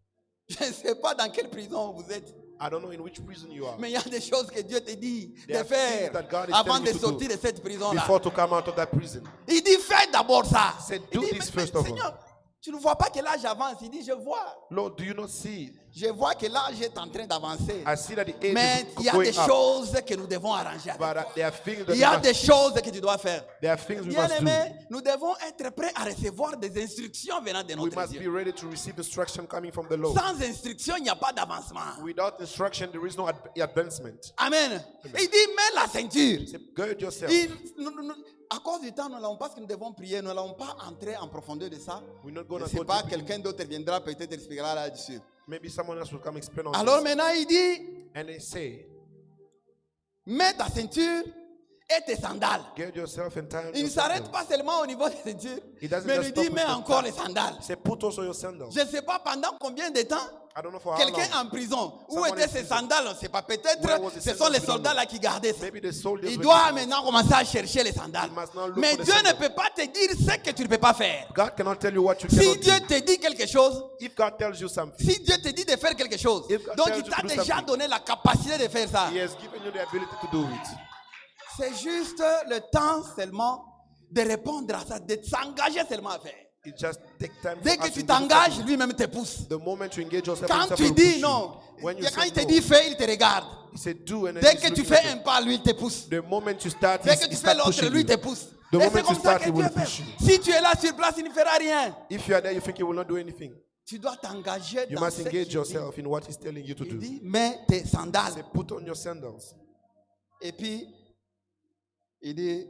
Je ne sais pas dans quelle prison vous êtes. I don't know in which prison you are. Mais il y a des choses que Dieu te dit There de are faire things that God is avant telling de you to sortir do de cette prison-là. Before to come out of that prison. Il dit fais d'abord ça. Said, Il do dit, this mais first of all. Seigneur, tu ne vois pas que l'âge avance. Il dit je vois. Lord, do you not see? Je vois que l'âge est en train d'avancer. I see that the age Mais is il y a going des up. choses que nous devons arranger. avec. But there are things that Il y a we must, des choses que tu dois faire. there are things we Bien must do. aimé, nous devons être prêts à recevoir des instructions venant de We notre must be Dieu. ready to receive instruction coming from the Lord. Sans instruction, il n'y a pas d'avancement. Without instruction, there is no advancement. Amen. Il dit mets la ceinture. Say, gird yourself. À cause du temps, nous n'allons pas, parce que nous devons prier, nous n'allons pas entrer en profondeur de ça. We're not Je going ne to sais go pas, deep. quelqu'un d'autre viendra peut-être expliquera là-dessus. Maybe someone else will come explain on Alors this. maintenant, il dit, And they say, mets ta ceinture et tes sandales. gird yourself and tie on Il your ne s'arrête sandals. pas seulement au niveau des ceintures, It doesn't mais just il stop dit, with mets the encore tie. les sandales. Say, put also your sandals. Je ne sais pas pendant combien de temps I don't know for how quelqu'un long. en prison. Où Someone étaient in ces prison. sandales? On ne sait pas. Peut-être Where was the ce sont sandals? les We don't soldats know. là qui gardaient ça. Maybe the soldiers Il were doit keeping it. maintenant commencer à chercher les sandales. He must now look Mais for the Dieu ne sandals. peut pas te dire ce que tu ne peux pas faire. God cannot tell you what you Si cannot Dieu do. te dit quelque chose, If God tells you something, si Dieu te dit de faire quelque chose, If God donc tells il you t'a to do déjà something, donné la capacité de faire ça. He has given you the ability to do it. C'est juste le temps seulement de répondre à ça, de s'engager seulement à faire. It just takes time. Dès for que us tu to engage t'engages, yourself. lui-même te pousse. The moment you engage yourself, Quand himself tu will dis push non, you. When you quand say il te no, dit fais, il te regarde. he said do, and then Dès he's que tu looking fais at un you. pas, lui, il te pousse. The moment you start, Dès que tu fais start l'autre, pushing lui, il you. te pousse. The Et c'est moment comme you ça start, que he Dieu will fait. push you. Si tu es là sur place, il ne fera rien. If you are there, you think he will not do anything. Tu dois t'engager You dans must ce qu'il engage dit. yourself in what he's telling you to Il do. dit, mets tes sandales. Say, put on your sandals. Et puis, il dit,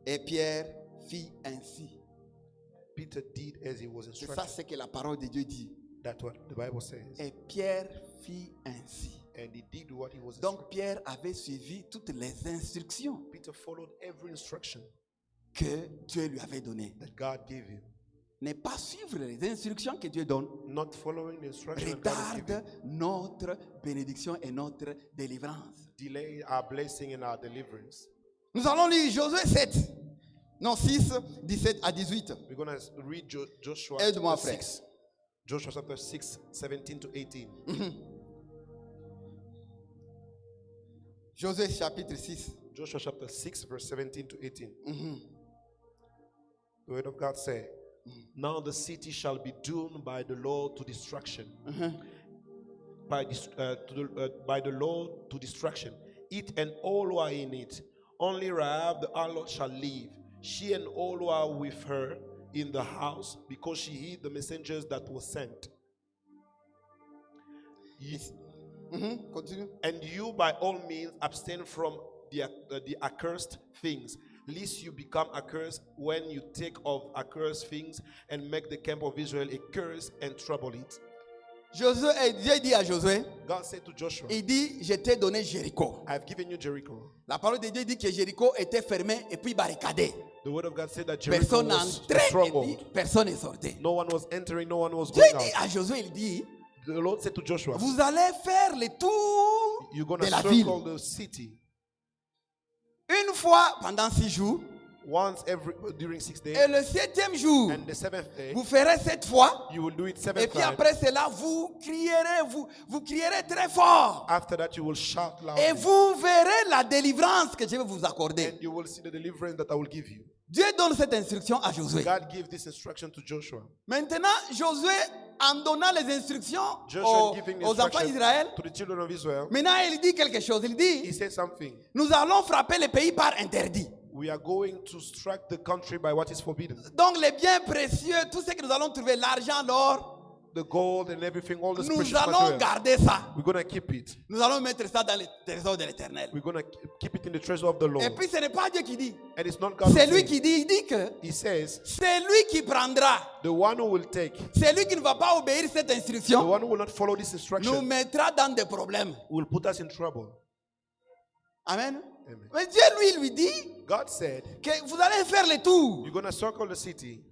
et Pierre fit ainsi. Peter did as he was C'est ça instructed. ce que la parole de Dieu dit. That's what the Bible says. Et Pierre fit ainsi. And he did what he was Donc instructed. Pierre avait suivi toutes les instructions Peter followed every instruction que Dieu lui avait données. that God gave him. Ne pas suivre les instructions que Dieu donne Not following the instruction that God has given. retarde notre bénédiction et notre délivrance. Delay our blessing and our deliverance. Nous allons lire Josué 7. Non, 6, 17 à 18. We're going to read Joshua Aide-moi, chapter frère. 6. Joshua chapter 6, 17 to 18. Josué chapitre 6. Joshua chapter 6, verse 17 to 18. The word of God said, now the city shall be doomed by the Lord to destruction. By the Lord to destruction. It and all who are in it. Only Rahab the harlot shall live, she and all who are with her in the house, because she hid the messengers that were sent. Continue. And you by all means abstain from the accursed things, lest you become accursed when you take of accursed things and make the camp of Israel a curse and trouble it. Josué, Dieu dit à Josué, God said to Joshua, il dit, je t'ai donné Jéricho. I've given you Jericho. La parole de Dieu dit que Jéricho était fermé et puis barricadé. The word of God said that Jericho Personne was a n'entrait et puis stronghold. personne n'est sorti. No one was entering, no one was Dieu going dit out. à Josué, il dit, The Lord said to Joshua, vous allez faire le tour you're going de to la circle ville. the city. Une fois pendant 6 jours, during 6 days. Et le 7e jour, And the 7th day, vous ferez 7 fois. you will do it Et 7 puis times. après cela, vous crierez très fort. After that, you will shout Et loudly. vous verrez la délivrance que je vais vous accorder. And you will see the deliverance that I will give you. Dieu donne cette instruction à Josué. God gave this instruction to Joshua. Maintenant, Josué, en donnant les instructions Joshua aux, giving aux enfants instruction d'Israël, to the children of Israel. maintenant il dit quelque chose. Il He dit, said something. nous allons frapper le pays par interdit. We are going to strike the country by what is forbidden. Donc les biens précieux, tout ce que nous allons trouver, l'argent, l'or, The gold and everything, all this nous precious allons material. garder ça. We're going to keep it. Nous allons mettre ça dans le trésor de l'Éternel. We're going to keep it in the treasure of the Lord. Et puis ce n'est pas Dieu qui dit. And it's not God who C'est lui says. qui dit. Il dit que He says, c'est lui qui prendra. the one who will take, C'est lui qui ne va pas obéir cette the instruction. one who will not follow this Nous instruction, mettra dans des problèmes. will put us in trouble. Amen. Amen. Mais Dieu lui dit God said, que vous allez faire le tour. you're going to circle the city.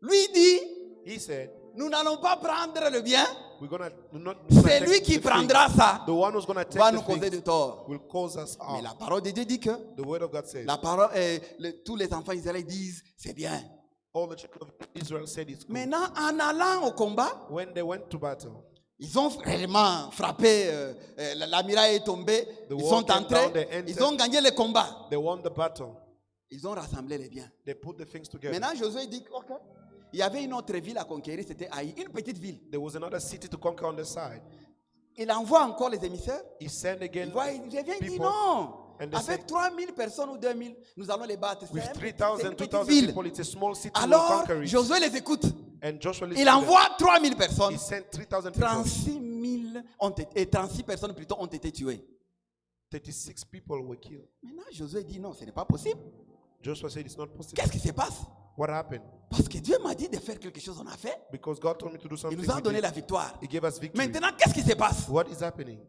Lui dit, He said, nous n'allons pas prendre le bien. we're going to not C'est lui qui prendra ça. The one who's going to Va take nous the causer things de tort. will cause us Mais harm. la parole de Dieu dit que The word of God says, la parole, tous les enfants d'Israël disent c'est bien. all the children of Israel said it's good. Maintenant, en allant au combat, When they went to battle, ils ont réellement frappé. La muraille est tombée. The Ils wall sont came entrés. down, they entered. Ils ont gagné le combat. they won the battle. Ils ont rassemblé les biens. They put the things together. Maintenant, Josué dit ok. Il y avait une autre ville à conquérir, c'était Haï, une petite ville. There was another city to conquer on the side. Il envoie encore les émissaires. He sent again Il voit, il revient, il dit people. non. And they Avec said, 3000 personnes ou 2000, nous allons les battre. C'est with c'est 3,000, une petite 2,000 ville. people, it's a small city. We'll Alors, conquer it. Josué les écoute. And Joshua Il listened to them. envoie 3000 personnes. He sent 3,000 people. 36 personnes plutôt ont été tuées. 36 people were killed. Maintenant, Josué dit non, ce n'est pas possible. Joshua said it's not possible. Qu'est-ce qui se passe? What happened? Parce que Dieu m'a dit de faire quelque chose, on a fait. Because God told me to do Il something. nous a we donné did. la victoire. He gave us victory. Maintenant, qu'est-ce qui se passe? What is happening?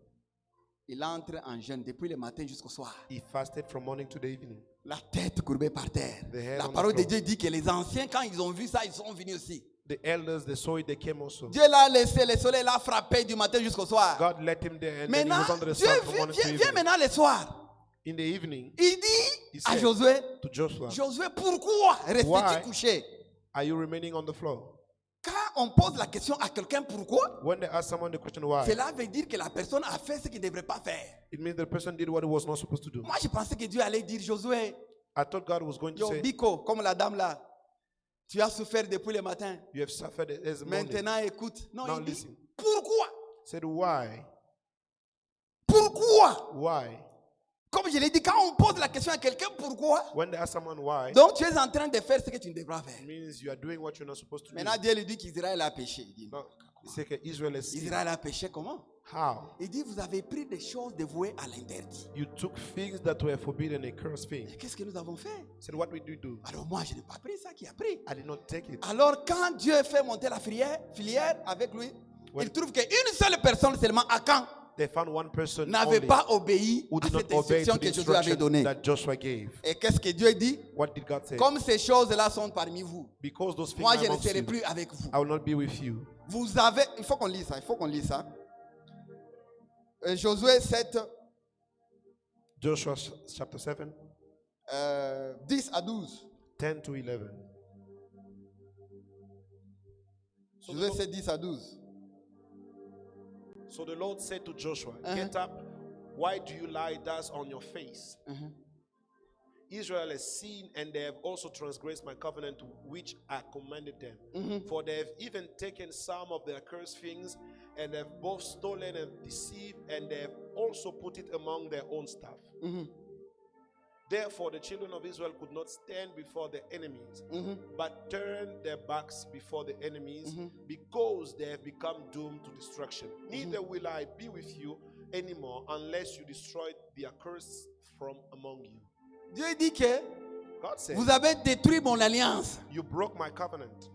Il entre en jeûne depuis le matin jusqu'au soir. He fasted from morning to the evening. La tête courbée par terre. The head La on the parole de floor. Dieu dit que les anciens, quand ils ont vu ça, ils sont venus aussi. The elders, they saw it, they came also. Dieu l'a laissé, le soleil l'a frappé du matin jusqu'au soir. God let him there and then he Maintenant, was under the Dieu sun from vient, morning to vient evening. maintenant le soir. In the evening, Il dit He à said Josué, to Joshua, Josué, pourquoi restes-tu Why? couché? are you remaining on the floor? Quand on pose la question à quelqu'un pourquoi, When they ask someone the question why, cela veut dire que la personne a fait ce qu'il ne devrait pas faire. it means the person did what he was not supposed to do. Moi, je pensais que Dieu allait dire, Josué, I thought God was going to yo, say, Biko, comme la dame là, tu as souffert depuis le matin. you have suffered as a morning. Maintenant, écoute. Non, Now il dit, listen. pourquoi? Said why? Pourquoi? Why? Comme je l'ai dit, quand on pose la question à quelqu'un, pourquoi? When they ask someone why, Donc, tu es en train de faire ce que tu ne devras faire. it means you are doing what you're not supposed to do. Maintenant, Dieu lui dit qu'Israël a péché. Il dit, No, he said that Israel has sinned. Israël a péché comment? How? Il dit, vous avez pris des choses dévouées à l'interdit. You took things that were forbidden, a cursed thing. Et qu'est-ce que nous avons fait? Said, what did you do? Alors moi, je n'ai pas pris ça qui a pris. I did not take it. Alors quand Dieu fait monter la filière avec lui, Ouais. il trouve qu'une seule personne seulement, Akan, They found one person n'avait only pas obéi who à did not cette obey instruction to the que Josué avait instruction donnée. that Joshua gave. Et qu'est-ce que Dieu dit? What did God say? Comme ces choses-là sont parmi vous, Because those things moi are je ne amongst serai you, plus avec vous. I will not be with you. Vous avez, il faut qu'on lise ça, il faut qu'on lise ça. Josué 7, Joshua chapter 7, 10 à 12. 10 to 11. Josué 7, 10 à 12. So the Lord said to Joshua, get up. Why do you lie thus on your face? Israel has sinned, and they have also transgressed my covenant which I commanded them. For they have even taken some of their cursed things, and have both stolen and deceived, and they have also put it among their own stuff. Therefore the children of Israel could not stand before their enemies, but turned their backs before the enemies, because they have become doomed to destruction. Neither will I be with you anymore unless you destroy the accursed from among you. Dieu dit que God said, vous avez détruit mon alliance. you broke my covenant.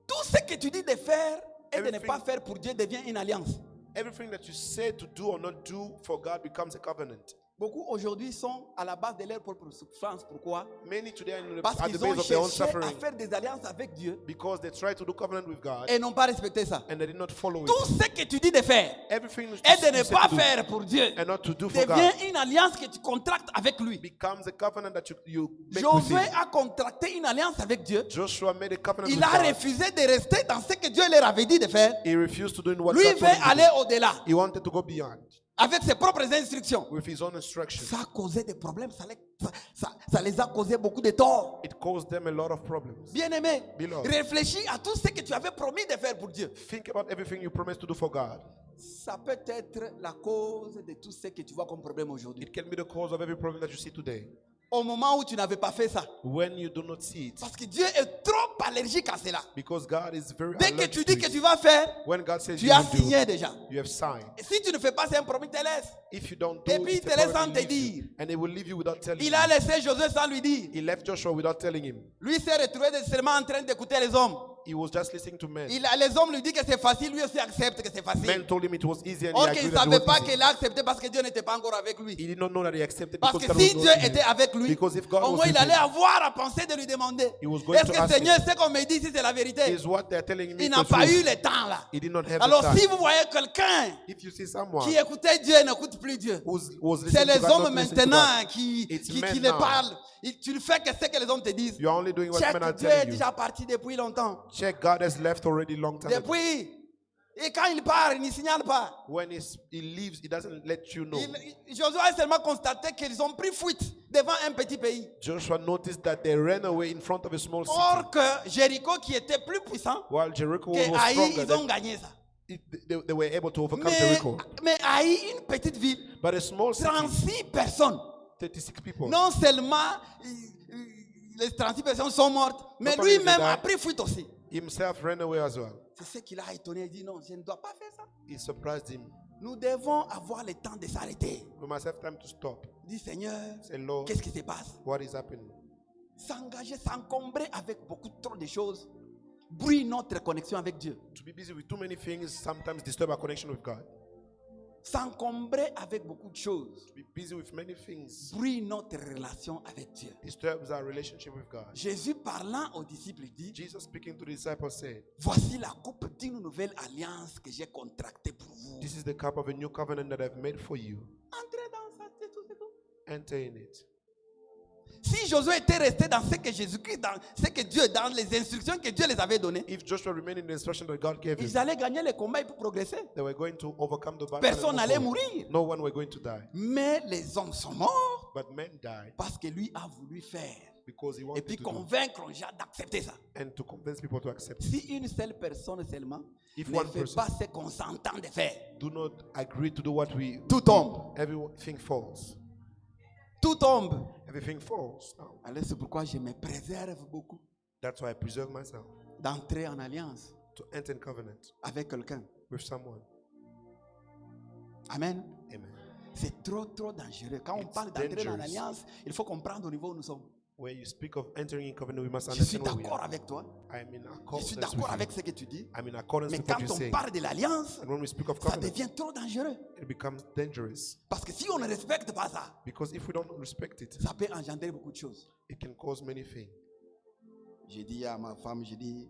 Tout ce que tu dis de faire et de ne Everything- pas faire pour Dieu devient une alliance. Everything that you said to do or not do for God becomes a covenant. Beaucoup aujourd'hui sont à la base de leur propre souffrance. Pourquoi? Many today are Parce at the qu'ils ont base of their own cherché à suffering faire des alliances avec Dieu because they try to do covenant with God et n'ont pas respecté ça. and they did not follow Tout it. ce que tu dis de faire Everything et de you ne said pas to do faire pour Dieu and not to do for God devient une alliance que tu contractes avec lui. becomes a covenant that you make with Josué him. a contracté une alliance avec Dieu. Joshua made a covenant Il with a God. refusé de rester dans ce que Dieu leur avait dit de faire. He refused to do what Lui God veut told him to aller do. au-delà He wanted to go beyond avec ses propres instructions. with his own instructions. Ça a causé des problèmes, ça les a causé beaucoup de tort. It caused them a lot of problems. Bien-aimé, Beloved. réfléchis à tout ce que tu avais promis de faire pour Dieu. Think about everything you promised to do for God. Ça peut être la cause de tout ce que tu vois comme problème aujourd'hui. It can be the cause of every problem that you see today. Au moment où tu n'avais pas fait ça. When you do not see it. Parce que Dieu est trop allergique à cela. Because God is very Dès que allergic tu to dis que it. tu vas faire, When God says tu you as will signé do, déjà. you have signed. Et si tu ne fais pas, c'est un promis, il te laisse. If you don't do Et puis, it, il te laisse sans te leave dire. you. And he will leave you without telling Il you. a laissé Josué sans lui dire. He left Joshua without telling him. Lui s'est retrouvé seulement en train d'écouter les hommes. He was just listening to men. Les hommes lui disent que c'est facile, lui aussi accepte que c'est facile. Men told him it was easy and Or he qu'il agreed ne that it savait was pas easy. qu'il a accepté parce que Dieu n'était pas encore avec lui. He did not know that he accepted Parce because que God si was Dieu not with était him. avec lui, Because if God au was moins il with allait him, avoir à penser de lui demander, He was going est-ce to que ask Seigneur, him. ce qu'on me dit, si c'est la vérité? is what they're telling me Il n'a the pas eu truth. le temps là. He did not have Alors the si time. vous voyez quelqu'un If you see someone qui écoutait Dieu et n'écoute plus Dieu, was c'est listening to les God, hommes not listening to maintenant God, qui It's qui men les now. parlent. Tu ne fais que ce que les hommes te disent. You're only doing what Check, men are Dieu est telling you. déjà parti depuis longtemps. Check, God has left already long time ago. Depuis. Et quand il part, il ne signale pas. When he leaves, he doesn't let you know. Josué a seulement constaté qu'ils ont pris fuite devant un petit pays. Joshua noticed that they ran away in front of a small city. Or que Jéricho, qui était plus puissant While Jericho que was Haï, stronger, ils ont gagné ça. they were able to overcome Jericho. Mais Haï, une petite ville, But a small city, 36 personnes. 36 people. Non seulement les 36 personnes sont mortes, mais Not only lui-même did a that, pris fuite aussi. Himself ran away as well. C'est ce qui l'a étonné. Il dit non, je ne dois pas faire ça. It surprised him. Nous devons avoir le temps de s'arrêter. We must have time to stop. Dis Seigneur, Say, Lord, qu'est-ce qui se passe? what is happening? S'engager, s'encombrer avec beaucoup trop de choses brouille notre connexion avec Dieu. To be busy with too many things sometimes disturb our connection with God. S'encombrer avec beaucoup de choses To be busy with many things brouille notre relation avec Dieu. disturbs our relationship with God. Jésus parlant aux disciples dit, Jesus speaking to the disciples said, voici la coupe d'une nouvelle alliance que j'ai contractée pour vous. this is the cup of a new covenant that I've made for you. Entrez dans ça, c'est tout, c'est tout. Enter in it. Si Josué était resté dans ce que Jésus-Christ, dans ce que Dieu, dans les instructions que Dieu les avait données, If Joshua remained in the instruction that God gave him, ils allaient gagner le combat et pour progresser. they were going to overcome the battle. and Personne move n'allait forward. mourir. No one were going to die. Mais les hommes sont morts But men died parce que lui a voulu faire. because he Et wanted puis to do convaincre les gens d'accepter ça. and to convince people to accept. Si une seule personne seulement If ne one fait person pas ce qu'on s'entend de faire, do not agree to do what we tout tombe. everything falls. Tout tombe. Everything falls now. Alors c'est pourquoi je me préserve beaucoup That's why I preserve myself d'entrer en alliance to enter in covenant avec quelqu'un. with someone. Amen. Amen. C'est trop dangereux. Quand on It's parle d'entrer dans dangerous. l'alliance, il faut comprendre au niveau où nous sommes. Where you speak of entering in covenant, we must Je suis understand where we d'accord are. avec toi. I'm in Je accordance suis with d'accord you. avec ce que tu dis. I'm in accordance Mais with what quand you're on saying. parle de l'alliance, And when we speak of ça covenant, devient trop dangereux. it becomes dangerous. Parce que si on ne respecte pas ça, Because if we don't respect it, ça peut engendrer beaucoup de choses. it can cause many things. J'ai dit à ma femme, j'ai dit,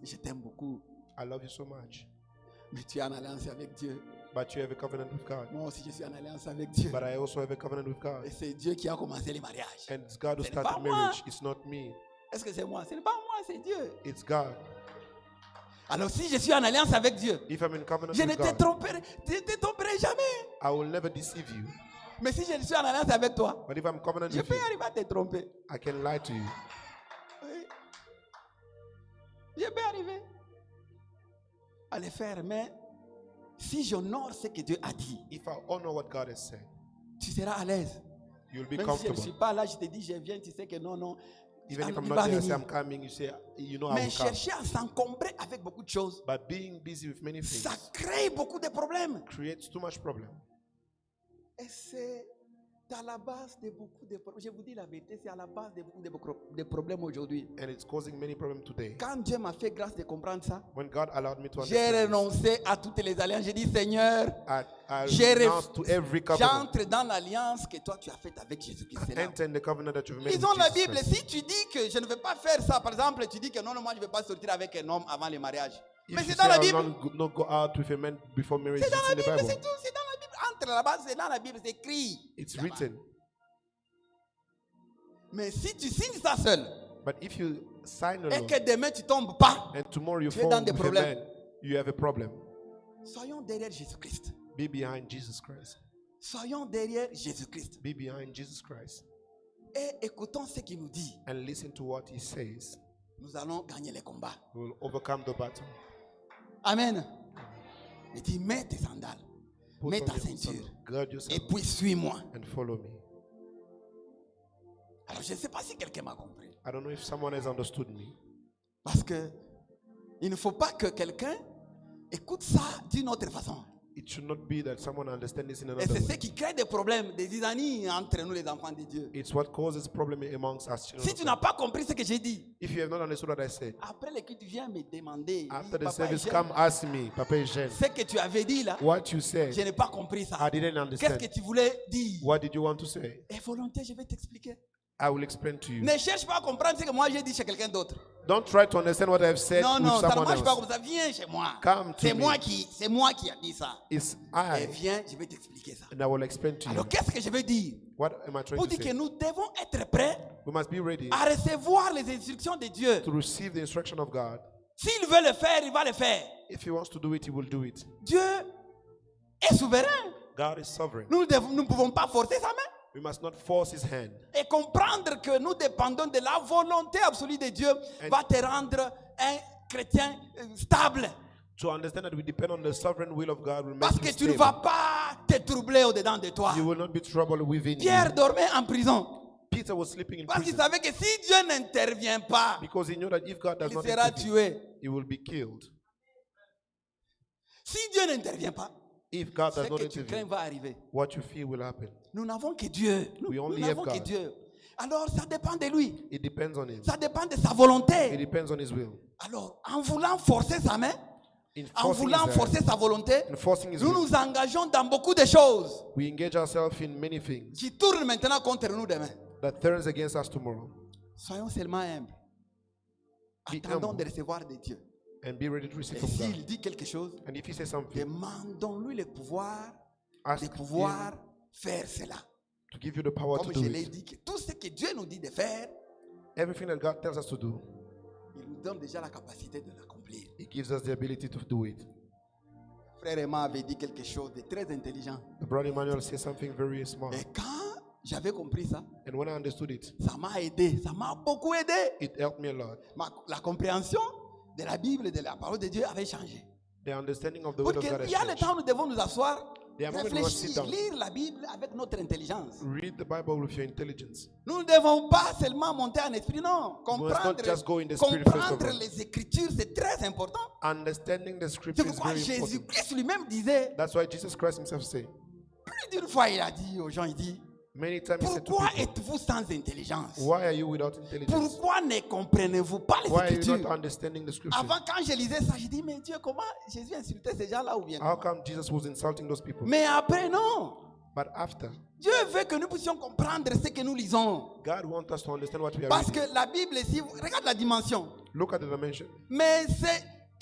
je t'aime beaucoup, I love you so much. mais tu es en alliance avec Dieu. But you have a covenant with God. Moi aussi, je suis en alliance avec Dieu. But I also have a covenant with God. Et c'est Dieu qui a commencé les mariages. And it's God who Ce n'est pas started moi. marriage. It's not me. Est-ce que c'est moi? Ce n'est pas moi, c'est Dieu. It's God. Alors si je suis en alliance avec Dieu, If I'm in covenant je ne with te God, tromperai jamais. I will never deceive you. Mais si je suis en alliance avec toi, But if I'm covenant je with peux you, arriver à te tromper. I can lie to you. Oui. Je peux arriver à le faire, mais si j'honore ce que Dieu a dit, If I honor what God has said, tu seras à l'aise. you'll be Même si je ne suis comfortable. pas là, je te dis, je viens, tu sais que non, Even if I'm il not va there, I say venir. I'm coming, you say, you know I Mais will come. chercher à s'encombrer avec beaucoup de choses, But being busy with many things ça crée beaucoup de problèmes. creates too much problem. Et c'est C'est à la base de beaucoup de problèmes. Je vous dis la vérité, c'est à la base de beaucoup de problèmes aujourd'hui. And it's causing many problems today. Quand Dieu m'a fait grâce de comprendre ça, When God allowed me to j'ai understand renoncé à toutes les alliances. J'ai dit, Seigneur, I j'ai renounce to every covenant. j'entre dans l'alliance que toi tu as faite avec Jésus-Christ. C'est là. Enter in the covenant that you've made with Lisons la Jesus Bible. Christ. Si tu dis que je ne vais pas faire ça, par exemple, tu dis que non, moi je ne vais pas sortir avec un homme avant le mariage. If Mais you c'est say dans la I will Bible. not go out with a man before marriage, C'est dans it's la in the Bible, Bible. c'est tout. C'est dans la Bible. Entre là-bas, c'est dans la Bible, c'est écrit. It's written. Mais si tu signes ça seul But if you sign et alone que demain tu tombes pas, and tomorrow you tu es fall dans des with a problèmes. man, you have a problem. soyons derrière Jésus-Christ. Be behind Jesus Christ. Soyons derrière Jésus-Christ. Be behind Jesus Christ. Et écoutons ce qu'il nous dit. And listen to what he says. Nous allons gagner les combats. We will overcome the battle. Amen. Il dit, mets tes sandales, Put mets on ta your ceinture sandal, guard et yourself puis suis-moi. and follow me. Alors je ne sais pas si quelqu'un m'a compris. I don't know if someone has understood me. Parce que il ne faut pas que quelqu'un écoute ça d'une autre façon. It should not be that someone understands this in Et another c'est ce way. qui crée des problèmes, des zizanies entre nous les enfants de Dieu. It's what causes problem amongst us children Si of tu God. n'as pas compris ce que j'ai dit, If you have not understood what I said, après le culte, tu viens me demander. after the Papa, service, Eugène, come ask me, Papa Eugène, ce que tu avais dit là, what you said. je n'ai pas compris ça. I didn't Qu'est-ce understand. que tu voulais dire? What did you want to say? Et volonté, je vais t'expliquer. I will explain to you. Ne cherche pas à comprendre ce que moi j'ai dit chez quelqu'un d'autre. Don't try to understand what I have said Non, with non, ça ne someone marche pas else. comme ça. Viens chez moi. Come to C'est me. moi qui a dit ça. It's Et I, viens, je vais t'expliquer ça. and I will explain to you. Alors qu'est-ce que je veux dire? What am I trying Pour to dire que say? nous devons être prêts We must be ready à recevoir les instructions de Dieu. to receive the instruction of God. S'il veut le faire, il va le faire. If he wants to do it, he will do it. Dieu est souverain. God is sovereign. Nous ne pouvons pas forcer sa main. We must not force his hand. Et comprendre que nous dépendons de la volonté absolue de Dieu va te rendre un chrétien stable. To understand that we depend on the sovereign will of God will make Parce you que tu ne stable. vas pas te troubler au-dedans de toi. You will not be troubled within Pierre you. dormait en prison. Peter was sleeping in Parce qu'il prison savait que si Dieu n'intervient pas, because he knew that if God does il not sera intervene, tué. he will be killed. Si Dieu n'intervient pas, If God ce does not que tu crains intervene, va arriver. what you feel will happen. Nous n'avons que Dieu. Nous We only n'avons have que God. Dieu. Alors ça dépend de lui. It depends on him. Ça dépend de sa It volonté. depends on his will. Alors en voulant forcer sa main, In en forcing voulant his, forcer sa volonté, in forcing his nous will, nous engageons dans beaucoup de choses we engage ourselves in many things qui tournent maintenant contre nous demain. that turns against us tomorrow. Soyons seulement humbles. Be Attendons humble. de recevoir de Dieu. And be ready to receive Et from s'il God. dit quelque chose, And if he says something, demandons-lui le pouvoir ask de him pouvoir faire cela. to give you the power to Comme do je l'ai it. dit, que tout ce que Dieu nous dit de faire, Everything that God tells us to do, il nous donne déjà la capacité de l'accomplir. he gives us the ability to do it. Frère Emma avait dit quelque chose de très intelligent. The brother Emmanuel says something very smart. Et quand j'avais compris ça, And when I understood it, ça m'a aidé, ça m'a beaucoup aidé. it helped me a lot. La compréhension de la Bible et de la parole de Dieu avait changé. The understanding of the Pour word of God qu'il has y a le changed. temps où nous devons nous asseoir, There are moments we must sit réfléchir, down. lire la Bible avec notre intelligence. Read the Bible with your intelligence. Nous ne devons pas seulement monter en esprit, non. must not just go in the spirit first of Comprendre all. les Écritures, c'est très important. Understanding the C'est scripture is pourquoi very important. Jésus-Christ lui-même disait, That's why Jesus Christ himself said, plus d'une fois il a dit aux gens, il dit, many times he said to pourquoi people, êtes-vous sans intelligence? why are you without intelligence? Pourquoi ne comprenez-vous pas les Why are you Écritures? not understanding the scripture? Avant, quand je lisais ça, je dis, mais Dieu, comment Jésus insultait ces gens-là ou bien How comment? come Jesus was insulting those people? Mais après, non. But after, Dieu veut que nous puissions comprendre ce que nous lisons. God wants us to understand what we are Parce reading. que la Bible, si vous regardez la dimension, Look at the dimension. mais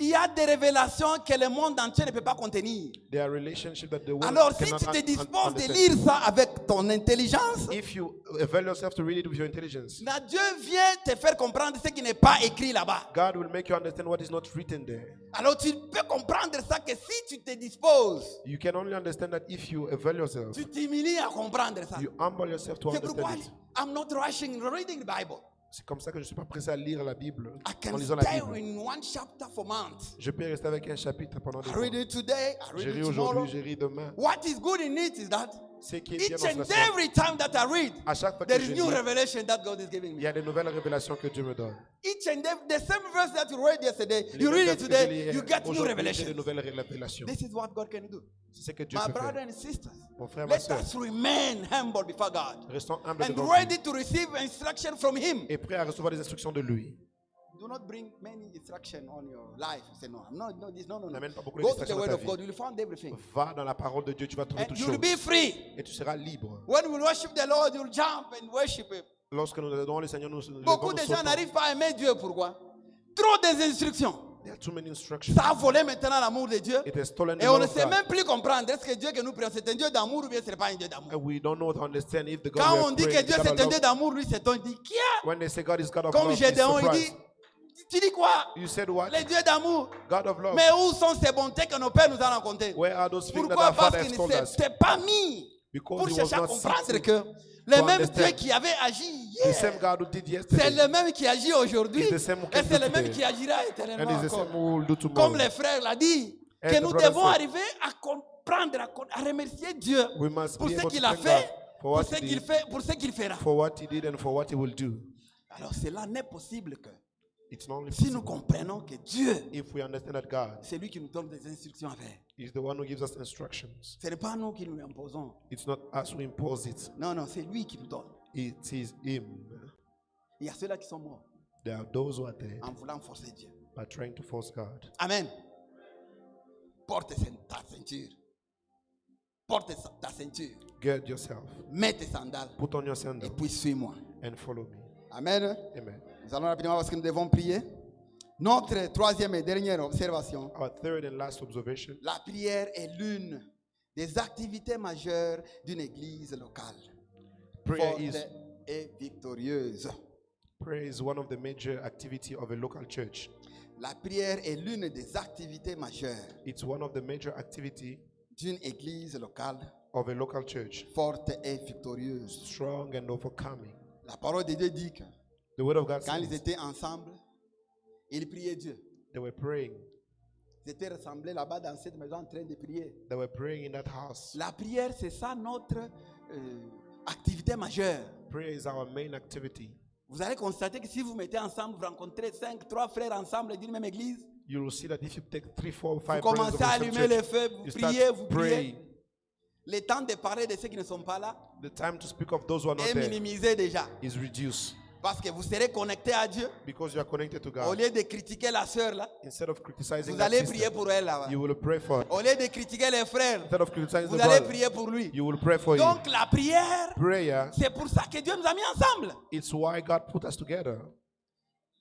il y a des révélations que le monde entier ne peut pas contenir. There are relationships that the world Alors, si cannot tu te disposes de understand. lire ça avec ton intelligence, If you avail yourself to read it with your intelligence, là, Dieu vient te faire comprendre ce qui n'est pas écrit là-bas. God will make you understand what is not written there. Alors, tu peux comprendre ça que si tu te disposes, You can only understand that if you avail yourself, tu t'humilies à comprendre ça. you humble yourself to C'est pourquoi understand it. I'm not rushing reading the Bible. C'est comme ça que je ne suis pas pressé à lire la Bible I en can lisant la stay Bible. in one chapter for months. Je peux rester avec un chapitre pendant des I mois. read it today, I Je read ris it tomorrow. aujourd'hui, je ris demain. What is good in it is that C'est qui est bien Each dans and cela. every time that I read, À chaque fois que there je is new lis, revelation that God is giving il me. y a des nouvelles révélations que Dieu me donne. Each and every, the same verse that you read yesterday, Les you mêmes read it versets que je today, lis you get new aujourd'hui, j'ai des revelation. nouvelles révélations. This is what God can do. C'est ce que Dieu My peut brother faire. and sisters, Mon frère, ma let soeur, us remain humble before God restons humbles and devant ready lui to receive instruction from Him. et prêts à recevoir des instructions de lui. Do not bring many instructions on your life. Say no, I'm not this. No. N'amène pas beaucoup de Go to the distractions Word dans of ta God. vie. You will find everything, Va dans la parole de Dieu, tu vas trouver and toutes you choses. will be free. Et tu seras libre. When we worship the Lord, you'll jump and worship Him. Lorsque nous adorons le Seigneur, nous Beaucoup levons, de nous gens sautons. n'arrivent pas à aimer Dieu. Pourquoi? Trop des instructions. There are too many instructions. Ça a volé maintenant l'amour de Dieu. It has stolen the Et on love ne of sait God. même plus comprendre. Est-ce que Dieu que nous prions, c'est un Dieu d'amour ou bien ce n'est pas un Dieu d'amour? And we don't know to understand if the God Quand we on are dit que praying Dieu is God c'est of un Dieu love. d'amour, lui c'est un dit qui a? When they say God is God of Comme love, he's Gédéon, il dit, surprised. tu dis quoi? You said what? Les dieux d'amour. God of love. Mais où sont ces bontés que nos pères nous ont racontées? Where are those things that Pourquoi? our Parce Father qu'il has ne told us? s'était pas mis Because pour he was chercher à not comprendre seeking que le to même understand. Dieu qui avait agi The hier, same God who did c'est yesterday le même qui agit aujourd'hui. is the same who Et can c'est do le même today. qui agira and éternellement is the encore. same who will do tomorrow. Comme les frères l'ont dit, As que the nous brother devons said, arriver à comprendre, à remercier Dieu we must pour be ce able qu'il to a thank fait, God for pour what ce he qu'il did, fait, pour ce qu'il fera. for what he did and for what he will do. Alors cela n'est possible que It's not only si nous possible comprenons que Dieu, if we understand that God c'est lui qui nous donne des instructions à faire. is the one who gives us instructions. Ce n'est pas nous qui nous imposons. It's not us who impose it. Non, c'est lui qui nous donne. It is him. Il y a ceux-là qui sont morts There are those who are dead en voulant forcer Dieu. by trying to force God. Amen. Porte ta ceinture. Porte ta ceinture. Gird yourself. Mets tes sandales. Put on your Et sandals puis suis-moi. and follow me. Amen. Amen. Nous allons rapidement parce que nous devons prier. Notre troisième et dernière observation. Our third and last observation. La prière est l'une des activités majeures d'une église locale. Prayer Forte is et victorieuse. prayer is one of the major activity of a local church. La prière est l'une des activités majeures It's one of the major activity d'une église locale of a local church. forte et victorieuse. Strong and overcoming. La parole de Dieu dit que The word of God quand ils says étaient ensemble, ils priaient Dieu. they were praying. Ils étaient rassemblés là-bas dans cette maison en train de prier. They were praying in that house. La prière, c'est ça notre activité majeure. Prayer is our main activity. Vous allez constater que si vous mettez ensemble, vous rencontrez 3 frères ensemble d'une même église, You will see that if you take 3, 4, vous 5 brothers commencez of à the same allumer le church, feu, vous you priez, start vous priez. praying. Le temps de parler de ceux qui ne sont pas là The time to speak of those who are not est there minimisé déjà. is reduced Parce que vous serez connecté à Dieu. because you are connected to Au God. lieu de critiquer la sœur là, Instead of criticizing vous that allez sister, prier pour elle là-bas. you will pray for her. Au lieu de critiquer les frères, Instead of criticizing vous the allez brother, prier pour lui. you will pray for him. Donc la prière, Prayer, c'est pour ça que Dieu nous a mis ensemble. it's why God put us together.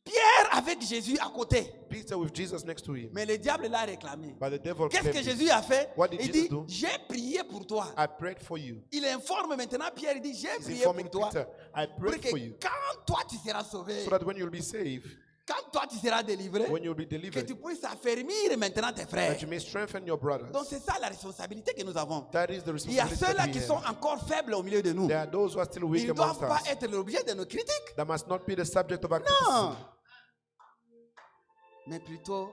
Pierre avec Jésus à côté. Peter with Jesus next to him. Mais le diable l'a réclamé. But the devil Qu'est-ce que claimed it. Jésus a fait? What did Il Jesus dit, do? j'ai prié pour toi. I prayed for you. Il informe maintenant Pierre, il dit, j'ai He's prié informing pour toi. Peter, I Pour prayed que for you. quand toi tu seras sauvé, So that when you'll be saved, quand toi tu seras délivré, when you'll be que delivered, tu puisses affermir maintenant tes frères. that you may strengthen your brothers. Donc c'est ça la responsabilité que nous avons. That is the Il y a responsibility ceux-là that qui we sont have. encore faibles au milieu de nous. There are those who are still weak Ils ne doivent amongst pas us. être l'objet de nos critiques. That must not be the subject of our Non. criticism. Mais plutôt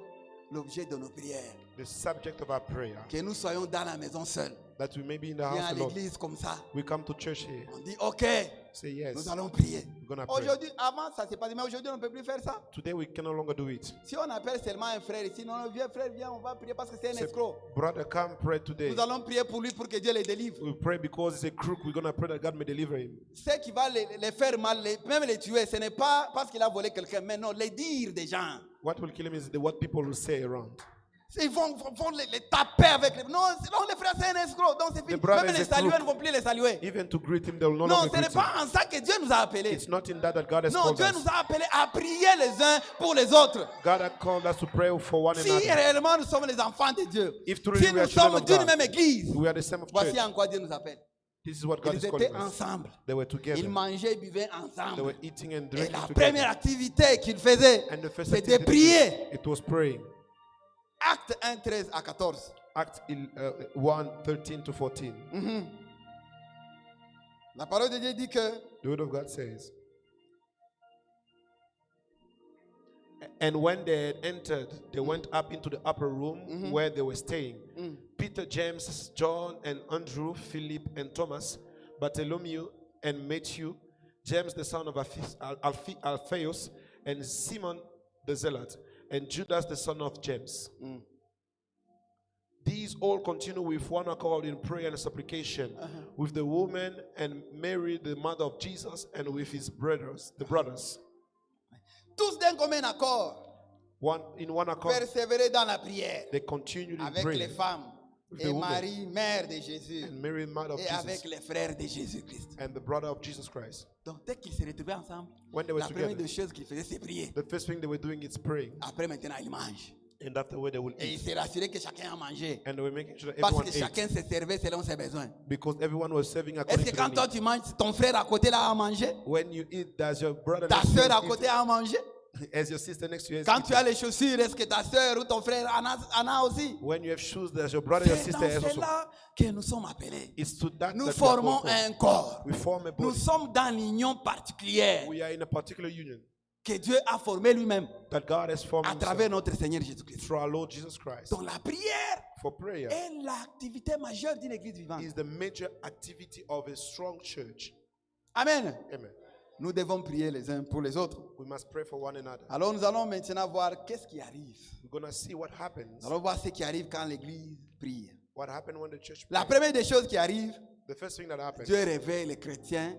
l'objet de nos prières. The subject of our prayer. Que nous soyons dans la maison seuls. That we may be in the Viens house à of the Lord. l'église comme ça. We come to church here. On dit, ok, Say yes. nous allons prier. We're gonna pray. Aujourd'hui, avant ça s'est passé, mais aujourd'hui on ne peut plus faire ça. Today we can no longer do it. Si on appelle seulement un frère ici, non, viens frère, viens, on va prier parce que c'est un Say, escroc. brother, come pray today. Nous allons prier pour lui pour que Dieu le délivre. We pray because he's a crook. We're gonna pray that God may deliver him. Ce qui va les faire mal, même les tuer, ce n'est pas parce qu'il a volé quelqu'un, mais non, les dire des gens. What will kill him is what people will say around. Ils vont les taper avec les... Non, les frères, c'est un escroc. Donc c'est fini. The brother Même is les a saluer crook. ne vont plus les saluer. Even to greet him, they will no Non, longer ce n'est greet him. pas en ça que Dieu nous a appelés. It's not in that God has Non, called Dieu us. nous a appelés à prier les uns pour les autres. God has called us to pray for one Si another. réellement nous sommes les enfants de Dieu, If truly si we are nous children sommes of d'une God, même église, we are the same of voici church. en quoi Dieu nous appelle. This is what God Ils is calling étaient us. ensemble. They were Ils together. mangeaient, ils buvaient They ensemble. were eating and Et drinking la together. première activité qu'ils faisaient, And the first c'était activity prier. it was praying. Acte 1, 13 à 14. Acts 1, 13 to 14. La parole de Dieu dit que The word of God says, and when they had entered, they went up into the upper room where they were staying. Peter Peter, James, John, and Andrew, Philip, and Thomas, Bartholomew, and Matthew, James the son of Alphaeus, and Simon the Zealot, and Judas the son of James. These all continue with one accord in prayer and supplication with the woman and Mary, the mother of Jesus, and with his brothers, the brothers. Tous d'un commun accord, In one accord, persévérer dans la prière they continued in avec prayer. les femmes With the et woman. Marie, mère de Jésus, And Mary, mother of et avec Jesus, les frères de Jésus-Christ. and the brother of Jesus Christ. Donc, dès qu'ils se retrouvaient ensemble, When they were la première together, des choses qu'ils faisaient, c'est prier. the first thing they were doing is praying. Après, maintenant, ils mangent. And after way they will Et ils eat. se rassuraient que chacun a mangé. And they were making sure that Parce everyone que ate. chacun se servait selon ses besoins. Because everyone was serving Est-ce according que to quand their toi need. tu manges, ton frère à côté là a mangé? When you eat, does your brother Ta next to soeur à you côté eat? a mangé? As your sister next to you is Quand tu eating? as les chaussures, est-ce que ta soeur ou ton frère en a aussi? When you have shoes, does your brother, your C'est sister dans has also? cela que nous sommes appelés. It's to that Nous that we are formons called for. un corps. We form a Nous body. sommes dans l'union particulière We are in a particular union que Dieu a formée lui-même that God has formed à travers himself notre Seigneur Jésus-Christ. through our Lord Jesus Christ. Donc la prière For prayer est l'activité majeure d'une église vivante. is the major activity of a strong church. Amen. Amen. Nous devons prier les uns pour les autres. We must pray for one another. Alors nous allons maintenant voir qu'est-ce qui arrive. We're going to see what happens. Nous allons voir ce qui arrive quand l'église prie. What happened when the church La prayed. première des choses qui arrive, The first thing that happened, Dieu réveille les chrétiens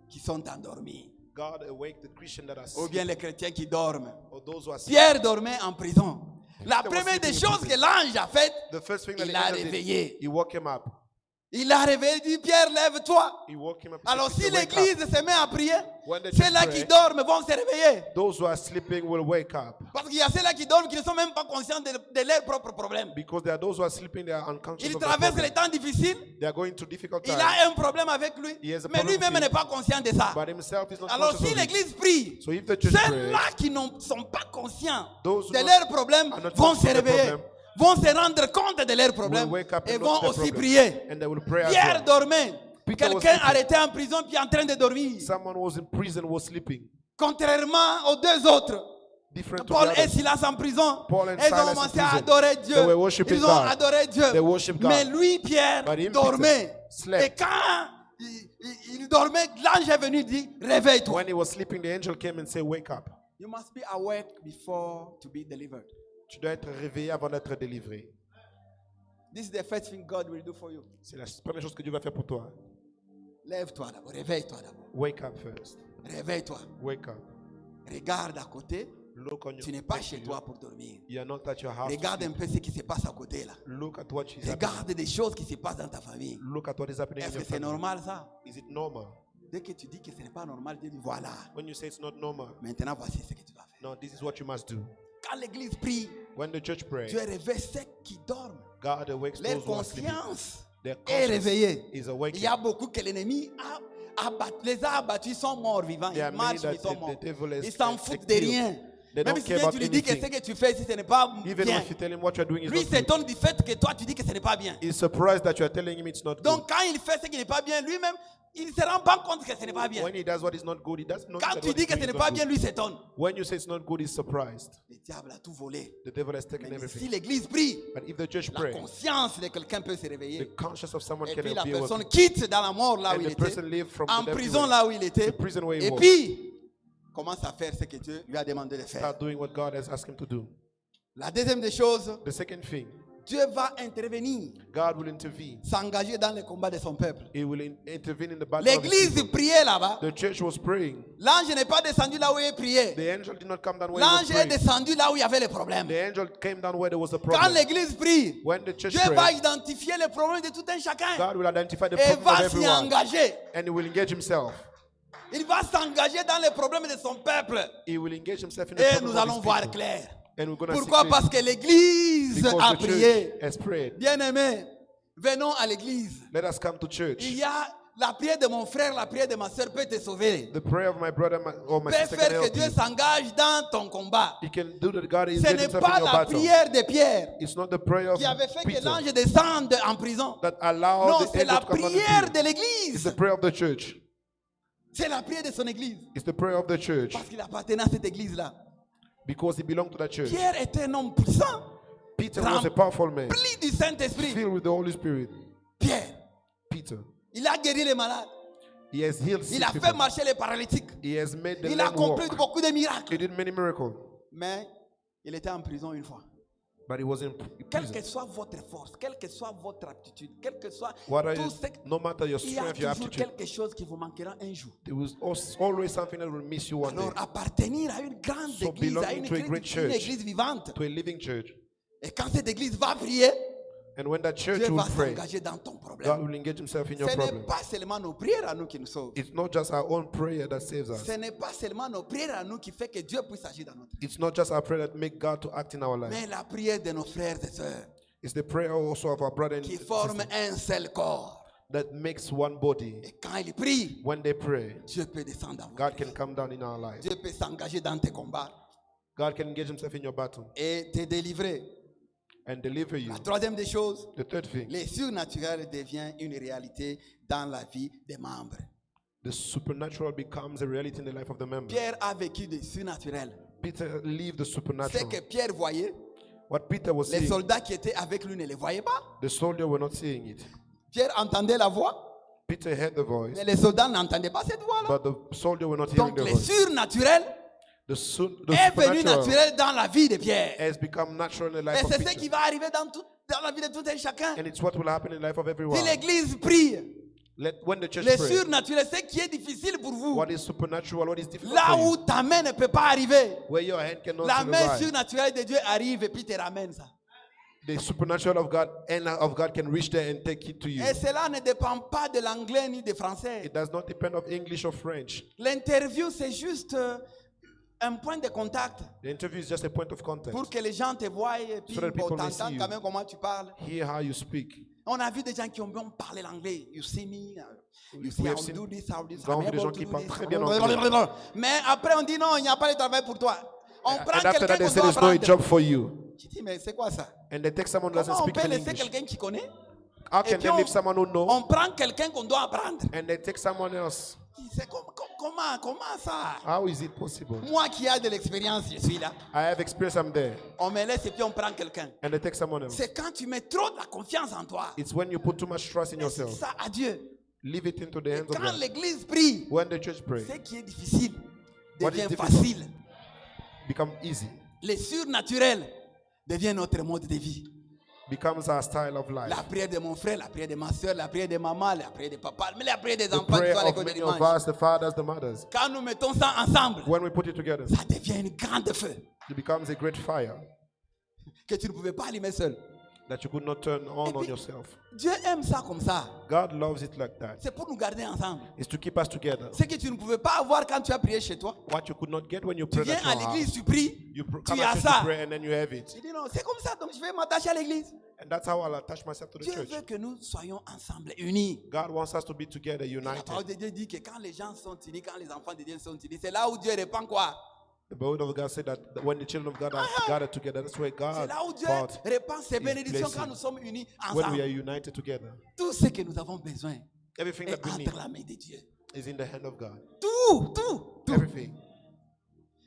qui sont endormis. God awake the Christians that are Ou bien asleep, les chrétiens qui dorment. or those who are asleep. Pierre dormait en prison. La Peter was première des sleeping in choses prison. que l'ange a faites, The first thing that il the l'a angel did, réveillé. he woke him up. Il l'a réveillé, il dit Pierre, lève-toi. He woke him up. He Alors said, si "Peter, wake l'église up." se met à prier, When the ceux-là church qui pray, dorment vont se réveiller. those who are sleeping will wake up. Parce qu'il y a ceux-là qui dorment qui ne sont même pas conscients de leurs propres problèmes. Because there are those who are sleeping, they are unconscious Il of their traverse les problem. temps difficiles, They are going through difficult il times. a un problème avec lui, He has a mais problem lui-même with n'est him. pas conscient de ça. But himself is not Alors conscious si of it. l'église prie, So if the church prays, ceux-là qui ne sont pas conscients Those who de not- leurs problèmes are not vont conscious se of their réveiller, problem vont se rendre compte de leurs problèmes will wake up et and vont note their aussi problem. prier. And they will pray as Pierre well. dormait. Peter was Quelqu'un sleeping. arrêté en prison puis en train de dormir. Someone was in prison, was sleeping. Contrairement aux deux autres. Different to Paul the et others. Silas en prison. Paul and Ils ont Silas in commencé à prison. adorer Dieu. They were worshiping Ils ont God. adoré Dieu. They worship God. Mais lui, Pierre, But him, dormait. Peter, slept. Et quand il dormait, l'ange est venu dire, réveille-toi. When he was sleeping, the angel came and said, wake up. You must be awake before to be delivered. Tu dois être réveillé avant d'être délivré. This is the first thing God will do for you. C'est la première chose que Dieu va faire pour toi. Lève-toi d'abord, réveille-toi d'abord. Wake up first. Réveille-toi. Wake up. Regarde à côté. Look on your Tu n'es pas next chez to toi you. pour dormir. You are not at your house. to Regarde un sleep. peu ce qui se passe à côté là. Look at what is happening. Regarde des choses qui se passent dans ta famille. Look at what is happening in Est-ce your que c'est family. normal ça? Is it normal? Dès que tu dis que ce n'est pas normal, Dieu dit voilà. When you say it's not normal, Maintenant, voici ce que tu vas faire. no, this is what you must do. Quand l'église prie, When the church prays, Dieu réveille ceux qui dorment. God awakes Leur those who are sleeping. conscience Their est conscience réveillée. is Il awakened. y a beaucoup que l'ennemi les a abattus, ils sont morts vivants. There are Ils many marchent, that ils sont the morts. devil has Ils s'en foutent de killed. rien. They Même don't si care tu about lui dis que ce anything. que tu fais, si ce n'est pas Even bien, if you tell him what you're doing is lui not good, s'étonne du fait que toi tu dis que ce n'est pas bien. he's surprised that you're telling him it's not good. Donc quand il fait ce qui n'est pas bien, lui-même, il ne se rend pas compte que ce n'est pas bien. When he does what is not good, he doesn't know Quand that tu what dis he's que ce doing n'est is pas not bien, good. lui s'étonne. When you say it's not good, he's surprised. Le diable a tout volé. The devil has taken Mais si everything. l'église prie, But if the church la prays, conscience de quelqu'un peut se réveiller. the conscience of someone Et can puis la be personne awoken. quitte dans la mort là And où il the était, person live from en the devil prison way. là où il était, The prison where he et was. puis commence à faire ce que Dieu lui a demandé de faire. Start doing what God has asked him to do. La deuxième des choses, The second thing, Dieu va intervenir, God will intervene. s'engager dans les combats de son peuple. He will intervene in the battle of his L'église people. priait là-bas. The church was praying. L'ange n'est pas descendu là où il priait. The angel did not come down where he was L'ange est praying. descendu là où il y avait les problèmes. The angel came down where there was a Quand problem. l'église prie, When the church Dieu va prays, identifier les problèmes de tout un chacun God will identify the et problem of va s'y everyone. engager. And he will engage himself. Il va s'engager dans les problèmes de son peuple. He will engage himself in the Et problem nous of allons his voir people. clair. And we're going to see Pourquoi? Parce clearly. que l'église Because a the prié. church has prayed. Bien-aimés, venons à l'église. Let us come to church. Il y a la prière de mon frère, la prière de ma soeur peut te sauver. The prayer of my brother or my Peut sister can faire que help Dieu you. s'engage dans ton combat. He can do that. God is Ce engaging n'est himself pas in your la battle. prière de Pierre It's not the prayer of qui avait fait que Peter l'ange descende en prison. that allowed Non, the c'est angel la to come down prière to de you. It's l'église. the prayer of the church. C'est la prière de son église. It's the prayer of the church Parce qu'il appartenait à cette église-là. because he belonged to that church. Pierre était un homme puissant. Peter was a powerful man, rempli du Saint-Esprit. filled with the Holy Spirit. Pierre, Peter, il a guéri les malades. he has healed Il sick a fait people. marcher les paralytiques. He has made the Il a lame walk. accompli beaucoup de miracles. He did many miracles, Mais il était en prison une fois. but he was in Quelle prison. que soit votre force, quelle que soit votre aptitude, quelle que soit What are tout you, ce no matter your il y a strength, your toujours aptitude, quelque chose qui vous manquera un jour. there was always something that will miss you one day. Alors appartenir à une grande So église, à belonging une to a great église, church, vivante. To a living church. Et quand cette église va prier, And when that church Dieu will va pray, s'engager dans ton problème. God will engage himself in your Ce n'est problem. pas seulement nos prières à nous qui nous sauvent. It's not just our own prayer that saves us. Ce n'est pas seulement nos prières à nous qui fait que Dieu puisse agir dans notre vie. It's not just our prayer that make God to act in our life. Mais la prière de nos frères et sœurs It's the prayer also of our brother and qui sister forment un seul corps. that makes one body. Et quand ils prient, When they pray, Dieu peut descendre dans votre God vie. can come down in our lives. Dieu peut s'engager dans tes combats God can engage himself in your battle et te délivrer. and deliver you. La troisième des choses, The third thing, le surnaturel devient une réalité dans la vie des membres. the supernatural becomes a reality in the life of the member. Pierre a vécu du surnaturel. Peter lived the Ce supernatural. que Pierre voyait, What Peter was les seeing, soldats qui étaient avec lui ne les voyaient pas. the soldiers were not seeing it. Pierre entendait la voix, Peter heard the voice, mais les soldats n'entendaient pas cette voix-là. but the soldiers were not hearing Donc the le voice. surnaturel The est venu supernatural naturel dans la vie de Pierre. has become natural in the life Et of c'est ce qui Peter. va arriver dans la vie de tout un chacun. And it's what will happen in the life of everyone. Si l'église prie, When the church le prays, surnaturel, ce qui est difficile pour vous, what is supernatural, what is difficult là for you, où ta main ne peut pas arriver, where your hand cannot la main arrive, surnaturelle de Dieu arrive et puis te ramène ça. the supernatural of God and of God can reach there and take it to you. Et cela ne dépend pas de l'anglais ni du français. It does not depend on English or French. L'interview, c'est juste un point de contact The interview is just a point of contact. pour que les gens te voient et puis So that people may t'entendent see you. quand même comment tu parles. Hear how you speak. On a vu des gens qui ont bien parlé l'anglais. You see me, you see We how have to seen- do this, how this, Nous avons I'm vu des able gens to qui do parlent this. très bien anglais. Mais après on dit non, il n'y a pas de travail pour toi. On prend And after quelqu'un that, they qu'on say doit there's no apprendre. job for you. Tu dis mais c'est quoi ça? And they take someone who doesn't Comment on speak peut even laisser English. quelqu'un qui connaît? How Et can puis they leave someone who knows on prend quelqu'un qu'on doit apprendre. and they take someone else? C'est comment ça? How is it possible? Moi qui ai de l'expérience, je suis là. I have experience, I'm there. On me laisse et puis on prend quelqu'un. And they take someone else. C'est quand tu mets trop de la confiance en toi. It's when you put too much trust in Laisse yourself. ça à Dieu. Leave it into the hands of Quand God. l'église prie, When the church prays, ce qui est difficile What is devient difficult? facile. become easy, Le surnaturel devient notre mode de vie. becomes our style of life. La prière de mon frère, la prière de ma soeur, la prière de maman, la prière de papa, mais la prière des The enfants qui prayer sont à of l'école de many of dimanche. us, the fathers, the mothers. Quand nous mettons ça ensemble, When we put it together, ça devient une grande feu it becomes a great fire que tu ne pouvais pas allumer seul. that you could not turn on puis- yourself. Dieu aime ça comme ça. God loves it like that. C'est pour nous garder ensemble. It's to keep us together. Ce que tu ne pouvais pas avoir quand tu as prié chez toi. What you could not get when you Tu prayed viens at à your l'église, house. tu pries, You tu come as at church, ça. you pray, and then you have it. Tu dis non, c'est comme ça, donc je vais m'attacher à l'église. And that's how I'll attach myself to the Dieu church. veut que nous soyons ensemble, unis. God wants us to be together, Et la parole united. de Dieu dit que quand les gens sont unis, quand les enfants de Dieu sont unis, c'est là où Dieu répand quoi? The word of God said that when the children of God are gathered together, that's where C'est God là où Dieu brought répand ses bénédictions blessing. quand nous sommes unis when we are ensemble. united together. Tout ce que nous avons besoin Everything est that we need entre la main de Dieu. is in the hand of God. Tout. Everything.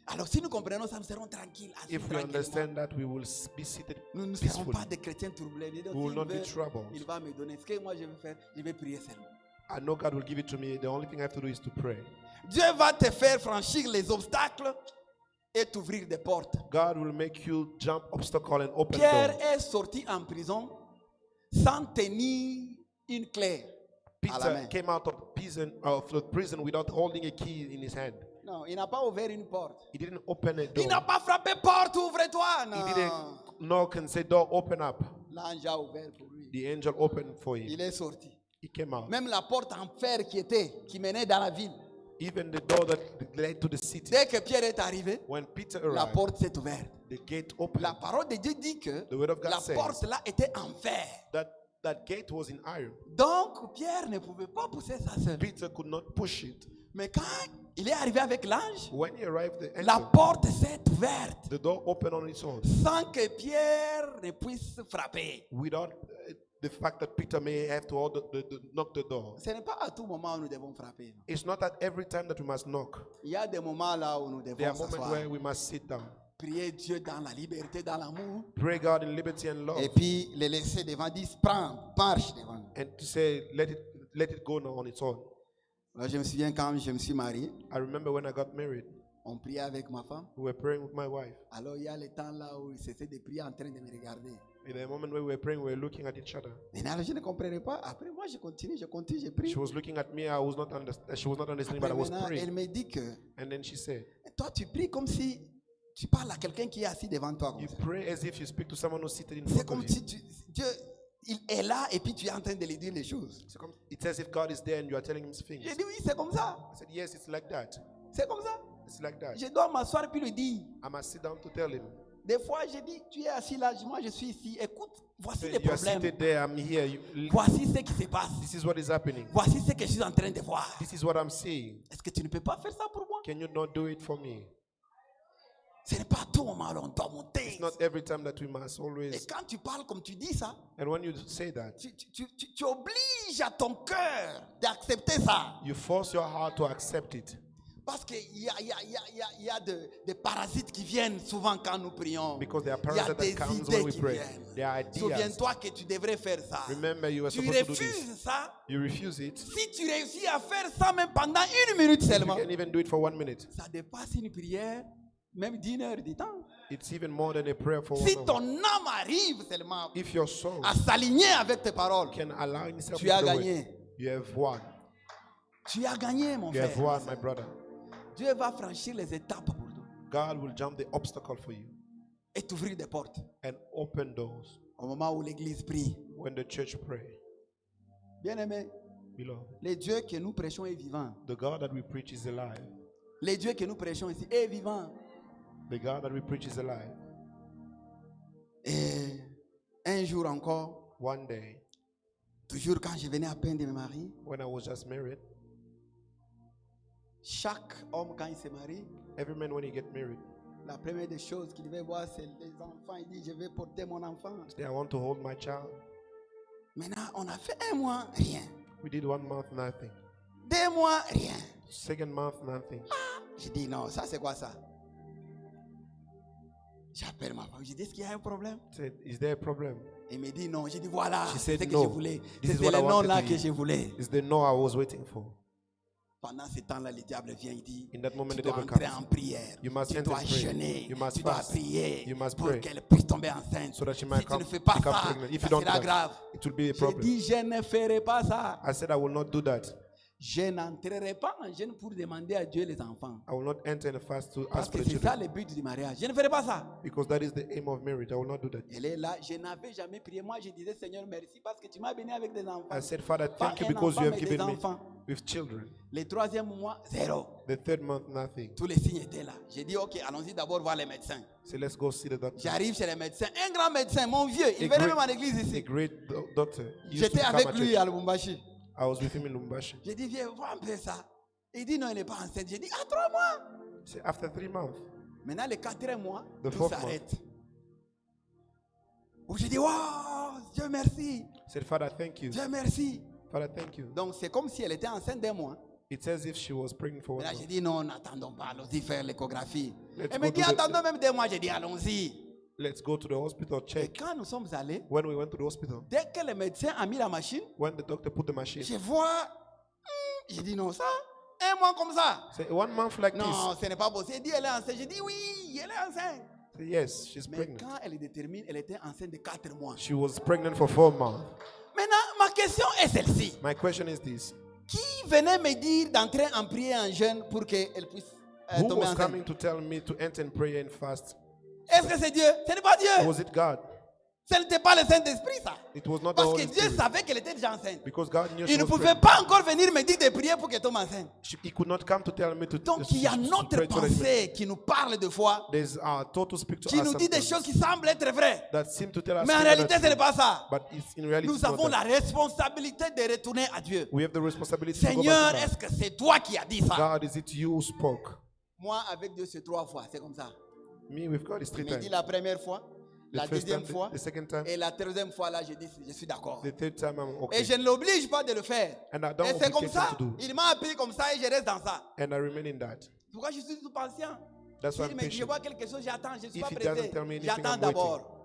Alors si nous comprenons ça, nous serons tranquilles. assis If we tranquillement. understand that, we will be seated Nous ne serons peacefully. pas des chrétiens troublés. Dis donc, We will s'il not be veut, troubled. il va me donner. Ce que moi je vais faire, je vais prier seulement. I know God will give it to me. The only thing I have to do is to pray. Dieu va te faire franchir les obstacles et t'ouvrir des portes. God will make you jump obstacle and open Pierre door. est sorti en prison sans tenir une clé à la main. Peter came out of the prison without holding a key in his hand. Non, il n'a pas ouvert une porte. He didn't open a Il n'a door. pas frappé porte, ouvre-toi. He Non. didn't knock and say, door, open up. L'ange a ouvert pour lui. The angel opened for him. Il est sorti. He came out. Même la porte en fer qui menait dans la ville. Even the door that led to the city. Dès que Pierre est arrivé, When Peter la arrived, porte s'est ouverte. the gate opened. La parole de Dieu dit que The word of God la says porte là était en fer. that gate was in iron. Donc Pierre ne pouvait pas pousser ça seul. Peter could not push it. Mais quand il est arrivé avec l'ange, When he arrived, the la angel, porte s'est ouverte the door opened on its own sans que Pierre ne puisse frapper. without the fact that Peter may have to knock the door. Ce n'est pas à tout moment où nous devons frapper. It's not at every time that we must knock. Il y a des moments là où nous There devons are moments s'asseoir. where we must sit down. Prier Dieu dans la liberté, dans l'amour. Pray God in liberty and love. Et puis les laisser devant, dire prends, marche devant. And to say, let it go now on its own. Alors je me souviens quand je me suis marié, I remember when I got married, on priait avec ma femme. we were praying with my wife. Alors il y a le temps là où il cessait de prier en train de me regarder. In the moment where we were praying, we were looking at each other. Maintenant je ne comprenais pas. Après moi je continue, je prie. She was looking at me. She was not understanding, but I Après, was maintenant, elle praying. me dit que And then she said, toi tu pries comme si tu parles à quelqu'un qui est assis devant toi. Comme you ça. pray as if you speak to someone who's seated in C'est front comme of you. si Dieu il est là et puis tu es en train de lui dire les choses. It's as if God is there and you are telling him things. J'ai dit oui, c'est comme ça. I said, yes, it's like that. C'est comme ça. It's like that. Je dois m'asseoir puis lui dire. I must sit down to tell him. Des fois, je dis, tu es assis là, moi je suis ici. Écoute, voici les You are problèmes. seated there, I'm here. Voici ce qui se passe. This is what is happening. Voici ce que je suis en train de voir. This is what I'm seeing. Est-ce que tu ne peux pas faire ça pour moi? Can you not do it for me? Ce n'est pas tout, mais on doit monter. It's not every time that we must Et always. quand tu parles comme tu dis ça, And when you say that, tu obliges à ton cœur d'accepter ça. you force your heart to accept it. Parce qu'il y a des parasites qui viennent souvent quand nous prions. Because there are Il y a parasites des that comes idées when we qui pray. viennent. There are ideas. Souviens-toi que tu devrais faire ça. Remember, you were Tu supposed to do this. refuses ça. You refuse it. Si tu réussis à faire ça même pendant 1 minute You seulement, can even do it for 1 minute. ça dépasse une prière, même d'1 heure du temps. It's even more than a prayer for Si 1 hour. ton âme arrive seulement If your soul à s'aligner avec tes paroles, can align itself tu with as the word, gagné. you have won. Tu as gagné, mon You have frère. won, my brother. Dieu va franchir les étapes pour toi God will jump the obstacle for you et t'ouvrir des portes and open doors au moment où l'église prie. when the church pray. Bien-aimé, Beloved, le Dieu que nous prêchons est vivant. the God that we preach is alive. Le Dieu que nous prêchons ici est vivant. The God that we preach is alive. Et un jour encore, One day, toujours quand je venais à peine de me marier, when I was just married, chaque homme quand il se marie, every man when he get married, la première des choses qu'il devait voir, c'est les enfants. Il dit, je vais porter mon enfant. say, I want to hold my child. Maintenant, on a fait 1 mois, rien. We did 1 month, nothing. 2 mois, rien. Second month, nothing. Je dis, non, ça c'est quoi ça? J'appelle ma femme, je dis, est-ce qu'il y a un problème? Said, is there a problem? Il me dit non. Je dis, voilà, She c'est said ce que no. je voulais. This is C'était what I le nom wanted là to que hear. je voulais. It's the no I was waiting for. Pendant ce temps-là, le diable vient, il dit, In that moment, tu the dois devil entrer comes. en prière. You must Tu enter dois and pray. jeûner. You must Tu dois fast. prier You must pour pray. qu'elle puisse tomber enceinte. So that she Si might tu ne come, fais pas become ça, pregnant. If ça you don't do sera that, grave. it will be a J'ai problem. dit, je ne ferai pas ça. I said I will not do that. Je n'entrerai pas en jeûne pour demander à Dieu les enfants. I will not enter in a fast to Parce ask que for the c'est ça children. le but du mariage. Je ne ferai pas ça. Because that is the aim of marriage. I will not do that. Elle est là. Je n'avais jamais prié. Moi, je disais, Seigneur, merci parce que tu m'as béni avec des enfants. I said, Father, Pas thank you un because enfant, you have mais des given me enfants. with children. Le 3e mois, 0. The 3rd month, nothing. Tous les signes étaient là. J'ai dit, ok, allons-y d'abord voir les médecins. So let's go see the doctor. J'arrive chez les médecins. Un grand médecin, mon vieux. Il A venait great- même en église A ici. great doctor. He used to J'étais come avec at lui church. à Lubumbashi. I was with him in Lumbashi. J'ai dit, viens, vois un peu ça. Il dit, non, il n'est pas enceinte. J'ai dit, 3 mois. So after 3 months, Maintenant, le 4e mois, The tout 4th s'arrête. Où j'ai dit, wow, Dieu merci. I said, Father, thank you. Dieu merci. Father, thank you. Donc, c'est comme si elle était enceinte d'1 mois. It's as if she was pregnant for 1 Maintenant, j'ai month. dit, non, n'attendons pas, allons-y faire l'échographie. Let's Elle go me dit, to the- attendons même 2 mois. J'ai dit, allons-y. Let's go to the hospital, Et check. quand nous sommes allés, When we went to the hospital, dès que le médecin a mis la machine, when the doctor put the machine, je vois, j'ai dit non, ça, 1 mois comme ça. say 1 month like Non, ce n'est pas possible. Il dit, elle est enceinte. J'ai dit, oui, elle est enceinte. this. Say, yes, she's Mais pregnant. quand elle détermine, elle était enceinte de 4 mois. She was pregnant for 4 months. Maintenant, ma question est celle-ci. My question is this. Qui venait me dire d'entrer en prière en jeûne pour qu'elle puisse Who tomber was enceinte? coming to tell me to enter in prayer and fast? Est-ce que c'est Dieu? Ce n'est pas Dieu. Was it God? Ce n'était pas le Saint-Esprit, ça. It was not the Parce Holy que Dieu Spirit. savait qu'elle était déjà enceinte. Because God knew she Il ne was pouvait pregnant. pas encore venir me dire de prier pour qu'elle tombe enceinte. He could not come to tell me to Donc, il y a notre pray to the- pensée qui nous parle de foi, There's a thought to speak to qui us nous dit des sometimes choses qui semblent être vraies. that seem to tell us Mais en things réalité, that ce n'est are pas ça. true. But it's in reality Nous it's not avons la that. responsabilité de retourner à Dieu. We have the responsibility to go Seigneur, back to est-ce que c'est toi qui as dit ça? God. God, is it you who spoke? Moi, avec Dieu, c'est 3 fois. C'est comme ça. Me with God is 3 Il me dit times. la première fois, The la first deuxième time, fois, the second time, et la 3e fois, là, je dis, je suis d'accord. the third time I'm Et okay. je ne l'oblige pas de le faire. And I don't Et c'est comme obligate ça. him to do. Il m'a appris comme ça et je reste dans ça. And I remain in that. Pourquoi je suis tout patient? That's why S'il I'm me dit, je patient. vois quelque chose, j'attends, je ne suis If pas he pressé. doesn't tell me anything, J'attends I'm waiting. d'abord.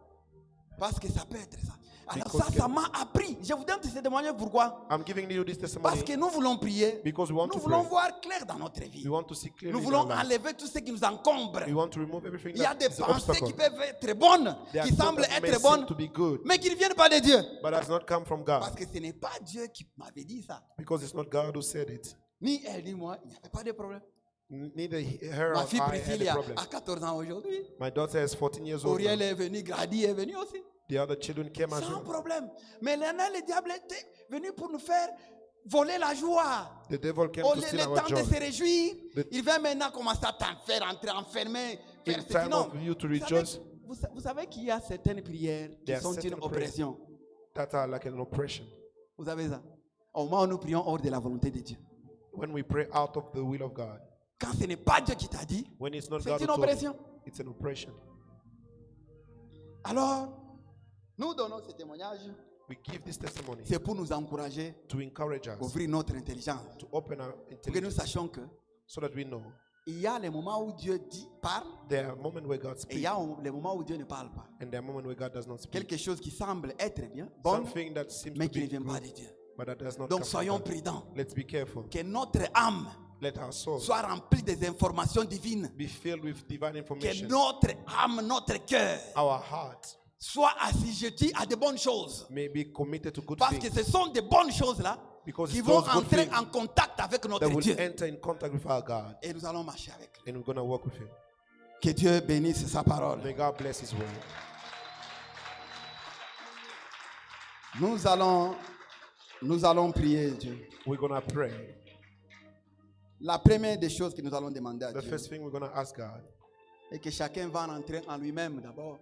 Parce que ça peut être ça. Alors Because ça m'a appris. Je vous donne ce témoignage pourquoi? I'm giving you this testimony Parce que nous voulons prier. because we want Nous to voulons pray. voir clair dans notre vie. We want to see clearly Nous in voulons our life. enlever tout ce qui nous encombre. We want to remove everything Il y a that des is an pensées obstacle. qui peuvent être bonnes, There are qui some semblent that may être seem bonnes, to be good, mais qui ne viennent pas de Dieu. but has not come from Parce God. que ce n'est pas Dieu qui m'avait dit ça. Because it's not God who said it. Ni elle, ni moi, il n'y avait pas de problème. Neither her Ma or fille I had Priscille a a problem. 14 ans aujourd'hui. My daughter is 14 years old. Auriel now. est venu, Grady est venu aussi. The other children came as Sans well. problème. Mais maintenant, le diable était venu pour nous faire voler la joie. The devil came Au to lieu steal le our temps de joy. se réjouir, The- il va maintenant commencer à t'enfermer, entrer enfermé. Faire In ce time sinon, of you to vous savez- rejoice, vous savez qu'il y a certaines prières qui There are sont une certain oppression. that are like an oppression. Vous savez ça? Au moment où nous prions hors de la volonté de Dieu. When we pray out of the will of God, Quand ce n'est pas Dieu qui t'a dit, when it's not c'est God who une told you, oppression. it's an oppression. Alors, nous donnons ce témoignage, We give this testimony c'est pour nous encourager to encourage à us, ouvrir notre intelligence. to open our Pour que nous intelligence, sachions que so that we know il y a les moments où Dieu dit, parle, there are moments where God et il speaks y a les moments où Dieu ne parle pas. and there are moments where God does not speak. Quelque chose qui semble être bien, bon, Something that seems mais to qui ne be vient pas good, de Dieu. but that does not Donc come from soyons God. prudents. Let's be careful. Que notre âme Let our soul soit remplie des informations divines. be filled with divine Que information. notre âme, notre cœur Our heart soit assujetti à de bonnes choses. may be committed to good Parce que things ce sont de bonnes choses-là because qui it's vont those good entrer things en contact avec notre that will Dieu. enter in contact with our God, Et nous allons marcher avec lui. and we're going to walk with Him. Que Dieu bénisse sa parole. May God bless His word. Nous allons prier Dieu. We're going to pray. La première des choses que nous allons demander à The Dieu first thing we're going to ask God est que chacun va rentrer en lui-même d'abord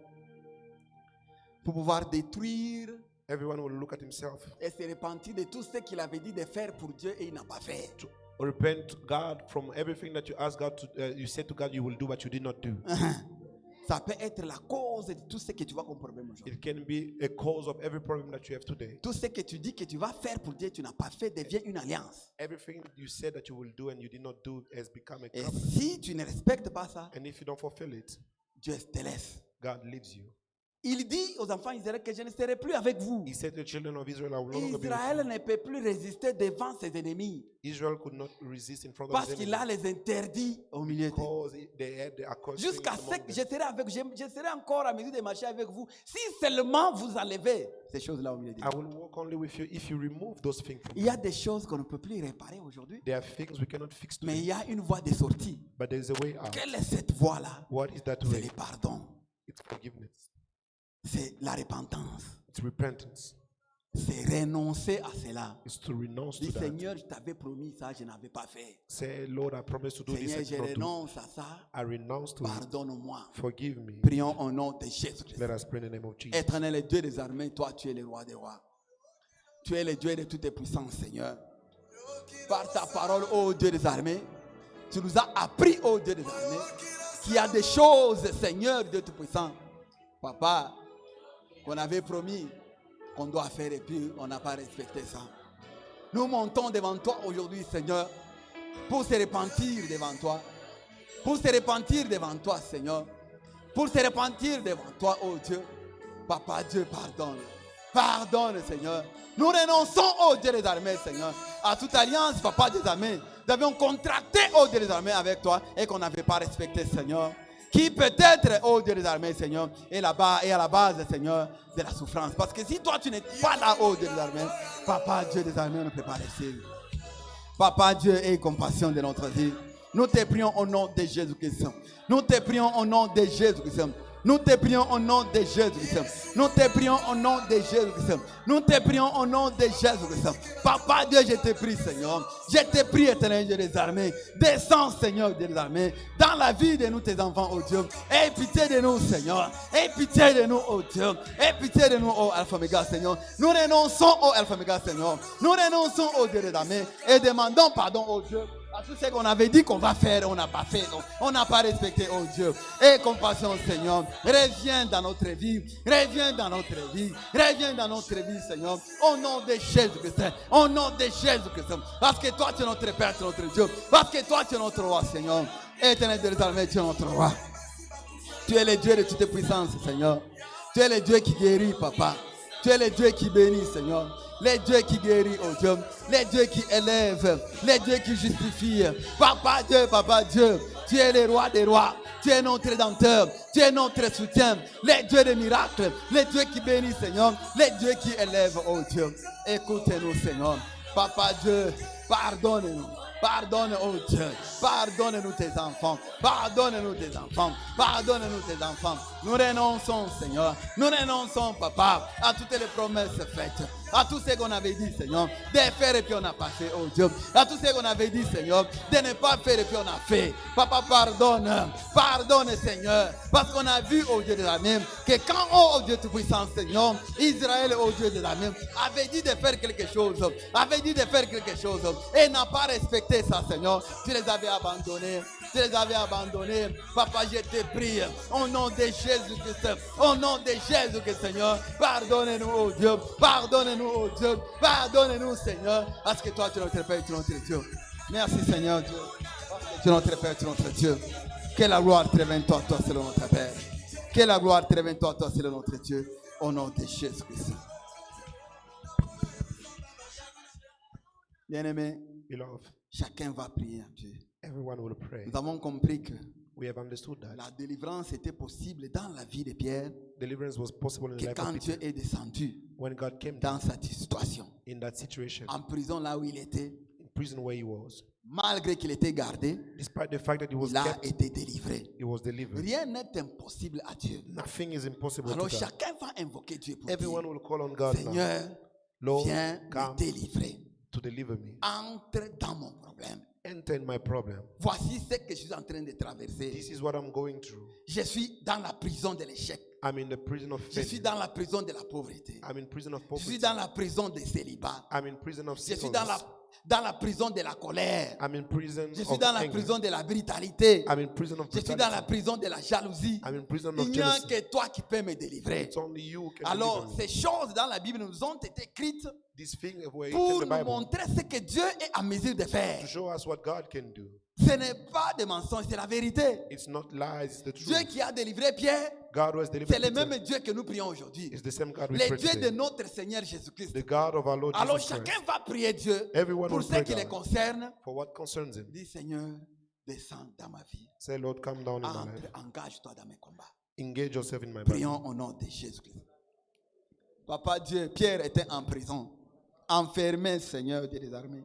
pour pouvoir détruire everyone will look at himself et se repentir de tout ce qu'il avait dit de faire pour Dieu et il n'a pas fait. to repent God from everything that you ask God to. You said to God you will do what you did not do. Ça peut être la cause de tout ce que tu vois comme problème aujourd'hui. It can be a cause of every problem that you have today. Tout ce que tu dis que tu vas faire pour Dieu, tu n'as pas fait, devient une alliance. Everything you said that you will do and you did not do has become a Et covenant. si tu ne respectes pas ça, And if you don't fulfill it, Dieu te laisse. God leaves you. Il dit aux enfants d'Israël que je ne serai plus avec vous. He said to the children of Israel, I will no longer be with Israël you. ne peut plus résister devant ses ennemis Israel could not resist in front of parce his qu'il a enemies les interdits au milieu d'eux. because they had the accursed Jusqu'à things ce among que them. je serai avec vous, je serai encore à mesure de marcher avec vous. Si seulement vous enlevez ces choses-là au milieu d'eux. I will walk only with you if you remove those things from Il you. y a des choses qu'on ne peut plus réparer aujourd'hui, There are things we cannot fix mais il today, y a une voie de sortie. but there is a way out. Quelle est cette voie-là? What is that C'est way? le pardon, It's forgiveness. c'est la repentance, It's repentance. c'est renoncer à cela. It's to renounce Dis to that. Seigneur, je t'avais promis ça, je n'avais pas fait. Say, Lord, I promise to do this Seigneur, and je not do. renonce à ça. I renounce to it. Pardonne-moi. Forgive me. Prions au nom de Jésus-Christ. Let us pray in the name of Jesus. Éternel et Dieu des armées, toi tu es le roi des rois. Tu es le Dieu de toutes les puissances, Seigneur. Par ta parole, ô Dieu des armées, tu nous as appris, ô Dieu des armées, qu'il y a des choses, Seigneur Dieu Tout-Puissant, Papa, qu'on avait promis qu'on doit faire et puis on n'a pas respecté ça. Nous montons devant toi aujourd'hui, Seigneur, pour se repentir devant toi. Pour se repentir devant toi, Seigneur. Pour se repentir devant toi, oh Dieu. Papa Dieu, pardonne. Pardonne, Seigneur. Nous renonçons, oh Dieu des armées, Seigneur, à toute alliance, Papa des armées. Nous avions contracté, oh Dieu des armées, avec toi et qu'on n'avait pas respecté, Seigneur. Qui peut-être, oh Dieu des armées, Seigneur, est là-bas et à la base, Seigneur, de la souffrance. Parce que si toi, tu n'es pas là, oh Dieu des armées, Papa Dieu des armées, on ne peut pas laisser. Papa Dieu, aie compassion de notre vie. Nous te prions au nom de Jésus-Christ. Nous te prions au nom de Jésus-Christ. Nous te prions au nom de Jésus-Christ. Nous te prions au nom de Jésus-Christ. Nous te prions au nom de Jésus-Christ. Papa Dieu, je te prie, Seigneur. Je te prie, éternel Dieu des armées. Descends, Seigneur Dieu des armées, dans la vie de nous, tes enfants, oh Dieu. Aie pitié de nous, Seigneur. Aie pitié de nous, oh Dieu. Aie pitié de nous, oh Alpha Omega, Seigneur. Nous renonçons, oh Alpha Omega, Seigneur. Nous renonçons, oh Dieu des armées, et demandons pardon, oh Dieu, à tout ce qu'on avait dit qu'on va faire, on n'a pas fait, on n'a pas respecté, oh Dieu. Et compassion, Seigneur, reviens dans notre vie, reviens dans notre vie, reviens dans notre vie, Seigneur, au nom de Jésus-Christ, au nom de Jésus-Christ, parce que toi tu es notre Père, tu es notre Dieu, parce que toi tu es notre roi, Seigneur. Éternel Dieu des armées, tu es notre roi. Tu es le Dieu de toute puissance, Seigneur. Tu es le Dieu qui guérit, Papa. Tu es le Dieu qui bénit, Seigneur. Les dieux qui guérit, oh Dieu. Les dieux qui élèvent. Les dieux qui justifient. Papa Dieu. Tu es le roi des rois. Tu es notre rédempteur. Tu es notre soutien. Les dieux des miracles. Les dieux qui bénissent, Seigneur. Les dieux qui élèvent, oh Dieu. Écoutez-nous, Seigneur. Papa Dieu, pardonne-nous. Pardonne, oh Dieu. Pardonne-nous tes enfants. Pardonne-nous tes enfants. Pardonne-nous tes enfants. Nous renonçons, Seigneur. Nous renonçons, Papa, à toutes les promesses faites. À tout ce qu'on avait dit, Seigneur, de faire et puis on a pas fait, oh Dieu. À tout ce qu'on avait dit, Seigneur, de ne pas faire et puis on a fait. Papa, pardonne. Pardonne, Seigneur. Parce qu'on a vu, oh Dieu de l'armée, que quand, oh Dieu tout-puissant, Seigneur, Israël, oh Dieu de l'armée, avait dit de faire quelque chose. Avait dit de faire quelque chose. Et n'a pas respecté ça, Seigneur. Tu les avais abandonnés. Tu les avais abandonnés. Papa, je te prie. Au nom de Jésus-Christ. Au nom de Jésus-Christ, Seigneur. Pardonne-nous, oh Dieu. Pardonne-nous, oh Dieu. Pardonne-nous, Seigneur. Parce que toi, tu es notre Père, tu es notre Dieu. Merci, Seigneur Dieu. Tu es notre Père, tu es notre Dieu. Que la gloire te revienne toi, selon notre Père. Que la gloire te revienne toi, selon notre Dieu. Au nom de Jésus-Christ. Bien-aimé, Beloved, chacun va prier à Dieu. everyone will pray. Nous avons compris que We have understood that la délivrance était possible dans la vie de Pierre deliverance was possible in the que life quand of Dieu Peter est descendu when God came dans cette situation. in that situation, En prison là où il était, in prison where he was. malgré qu'il était gardé, Despite the fact that he was il a kept, été délivré. he was delivered. Rien n'est impossible à Dieu. Nothing is impossible Alors to God. chacun va invoquer Dieu pour Everyone dire, will call on God now. Seigneur, Lord, viens me come délivrer. to deliver me. Entre dans mon problème. Enter in my problem. Voici ce que je suis en train de traverser. This is what I'm going through. Je suis dans la prison de l'échec. I'm in the prison of Je suis failure. dans la prison de la pauvreté. I'm in prison of Je suis poverty. dans la prison de célibat. I'm in prison of Je suis singleness. dans la prison de la colère. I'm in prison Je suis of dans la anger. prison de la brutalité. I'm in prison of Je suis dans la brutality. prison de la jalousie. I'm in prison Il of n'y a jealousy. que toi qui peux me délivrer. It's only you who can Alors, deliver me. ces choses dans la Bible nous ont été écrites These things were in pour the nous Bible montrer ce que Dieu est en mesure de to faire. show us what God can do. Ce n'est pas des mensonges, c'est la vérité. It's not lies, it's the Dieu truth. qui a délivré Pierre, God was c'est delivered le Peter. même Dieu que nous prions aujourd'hui. It's the same God we Le pray Dieu de today. notre Seigneur Jésus-Christ. The God of our Lord Alors Jesus Christ. chacun va prier Dieu Everyone pour will ce pray qui les God concerne. for what concerns him. Dis Seigneur, descends dans ma vie. Say, Lord, come down in my life. Engage-toi dans mes combats. Engage yourself in my battle. Prions au nom de Jésus-Christ. Papa Dieu, Pierre était en prison, enfermé, Seigneur Dieu des armées.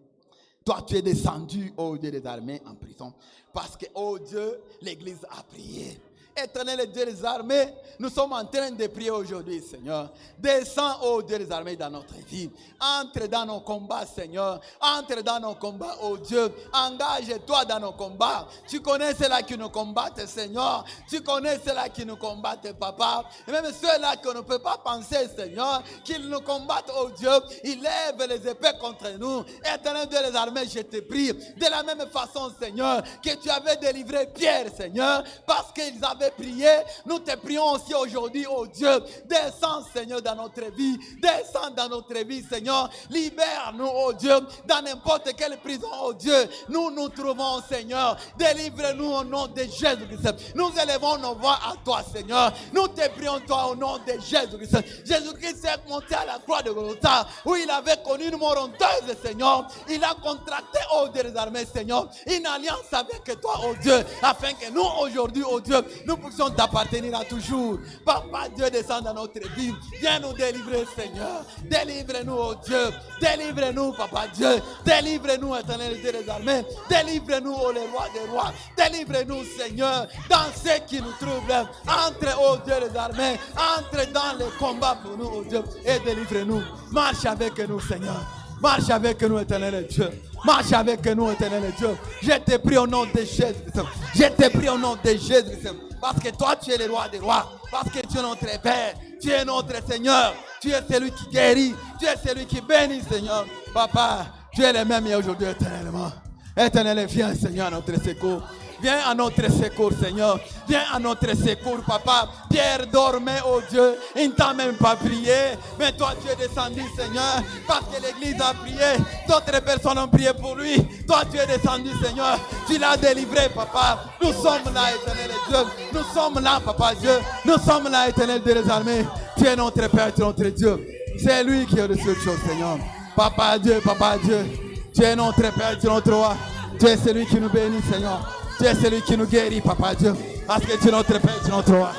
Toi, tu es descendu, ô Dieu des armées, en prison. Parce que, ô Dieu, l'Église a prié. Éternel Dieu des armées, nous sommes en train de prier aujourd'hui, Seigneur. Descends, ô Dieu des armées, dans notre vie. Entre dans nos combats, Seigneur. Entre dans nos combats, ô Dieu. Engage-toi dans nos combats. Tu connais ceux-là qui nous combattent, Seigneur. Tu connais ceux-là qui nous combattent, Papa. Et même ceux-là qu'on ne peut pas penser, Seigneur, qu'ils nous combattent, ô Dieu. Ils lèvent les épées contre nous. Éternel Dieu des armées, je te prie. De la même façon, Seigneur, que tu avais délivré Pierre, Seigneur, parce qu'ils avaient prié. Nous te prions aussi aujourd'hui, oh Dieu. Descends, Seigneur, dans notre vie. Descends dans notre vie, Seigneur. Libère-nous, oh Dieu, dans n'importe quelle prison, oh Dieu. Nous nous trouvons, Seigneur. Délivre-nous au nom de Jésus-Christ. Nous élevons nos voix à toi, Seigneur. Nous te prions, toi, au nom de Jésus-Christ. Jésus-Christ est monté à la croix de Golgotha, où il avait connu une mort honteuse, Seigneur. Il a contracté, oh Dieu des armées, Seigneur, une alliance avec toi, oh Dieu, afin que nous, aujourd'hui, oh Dieu, nous puissions t'appartenir à toujours. Papa Dieu, descend dans notre vie. Viens nous délivrer, Seigneur. Délivre-nous, oh Dieu. Délivre-nous, Papa Dieu. Délivre-nous, éternel Dieu des armées. Délivre-nous, oh le roi des rois. Délivre-nous, Seigneur, dans ce qui nous trouble. Entre, oh Dieu des armées. Entre dans le combat pour nous, oh Dieu. Et délivre-nous. Marche avec nous, Seigneur. Marche avec nous, éternel Dieu. Marche avec nous, éternel Dieu. Je te prie au nom de Jésus-Christ. Je te prie au nom de Jésus-Christ. Parce que toi, tu es le roi des rois. Parce que tu es notre Père. Tu es notre Seigneur. Tu es celui qui guérit. Tu es celui qui bénit, Seigneur. Papa, tu es le même hier aujourd'hui éternellement. Éternel, viens, Seigneur, à notre secours. Viens à notre secours, Seigneur. Viens à notre secours, Papa. Pierre dormait, oh Dieu. Il ne t'a même pas prié. Mais toi, tu es descendu, Seigneur. Parce que l'Église a prié. D'autres personnes ont prié pour lui. Toi, tu es descendu, Seigneur. Tu l'as délivré, Papa. Nous sommes là, éternel Dieu. Nous sommes là, Papa Dieu. Nous sommes là, éternel des armées. Tu es notre Père, tu es notre Dieu. C'est lui qui est au-dessus de choses, Seigneur. Papa Dieu, Papa Dieu. Tu es notre Père, tu es notre roi. Tu es celui qui nous bénit, Seigneur. Tu es celui qui nous guérit, Papa Dieu. Parce que tu es notre Père, tu es notre roi.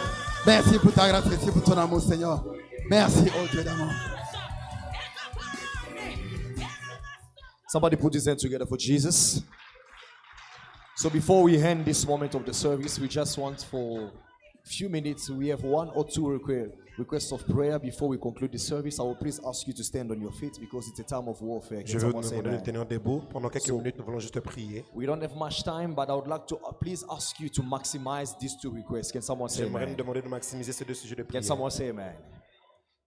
Merci pour ta grâce, merci pour ton amour, Seigneur. Merci, oh Dieu d'amour. Somebody put his hands together for Jesus. So before we end this moment of the service, we just want for a few minutes, we have one or two requests of prayer before we conclude the service. I will please ask you to stand on your feet because it's a time of warfare. Je veux vous demander de tenir debout. Pendant quelques minutes, nous voulons juste prier. We don't have much time, but I would like to please ask you to maximize these two requests. Can someone say J'aimerais amen? nous demander de maximiser ces deux sujets de Can prière. someone say amen?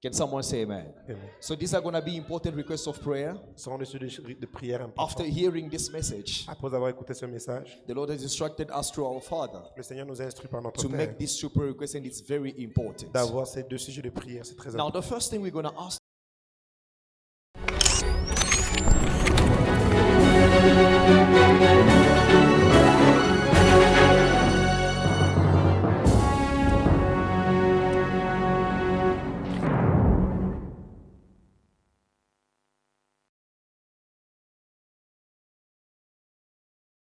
Can someone say amen? Amen. So these are going to be important requests of prayer. Ce seront des sujets de prière After importants. hearing this message, Après avoir écouté ce message, the Lord has instructed us through our Father le Seigneur nous a instruits par notre to Père make these super requests, and it's very important. d'avoir ces deux sujets de prière. C'est très Now, important. the first thing we're going to ask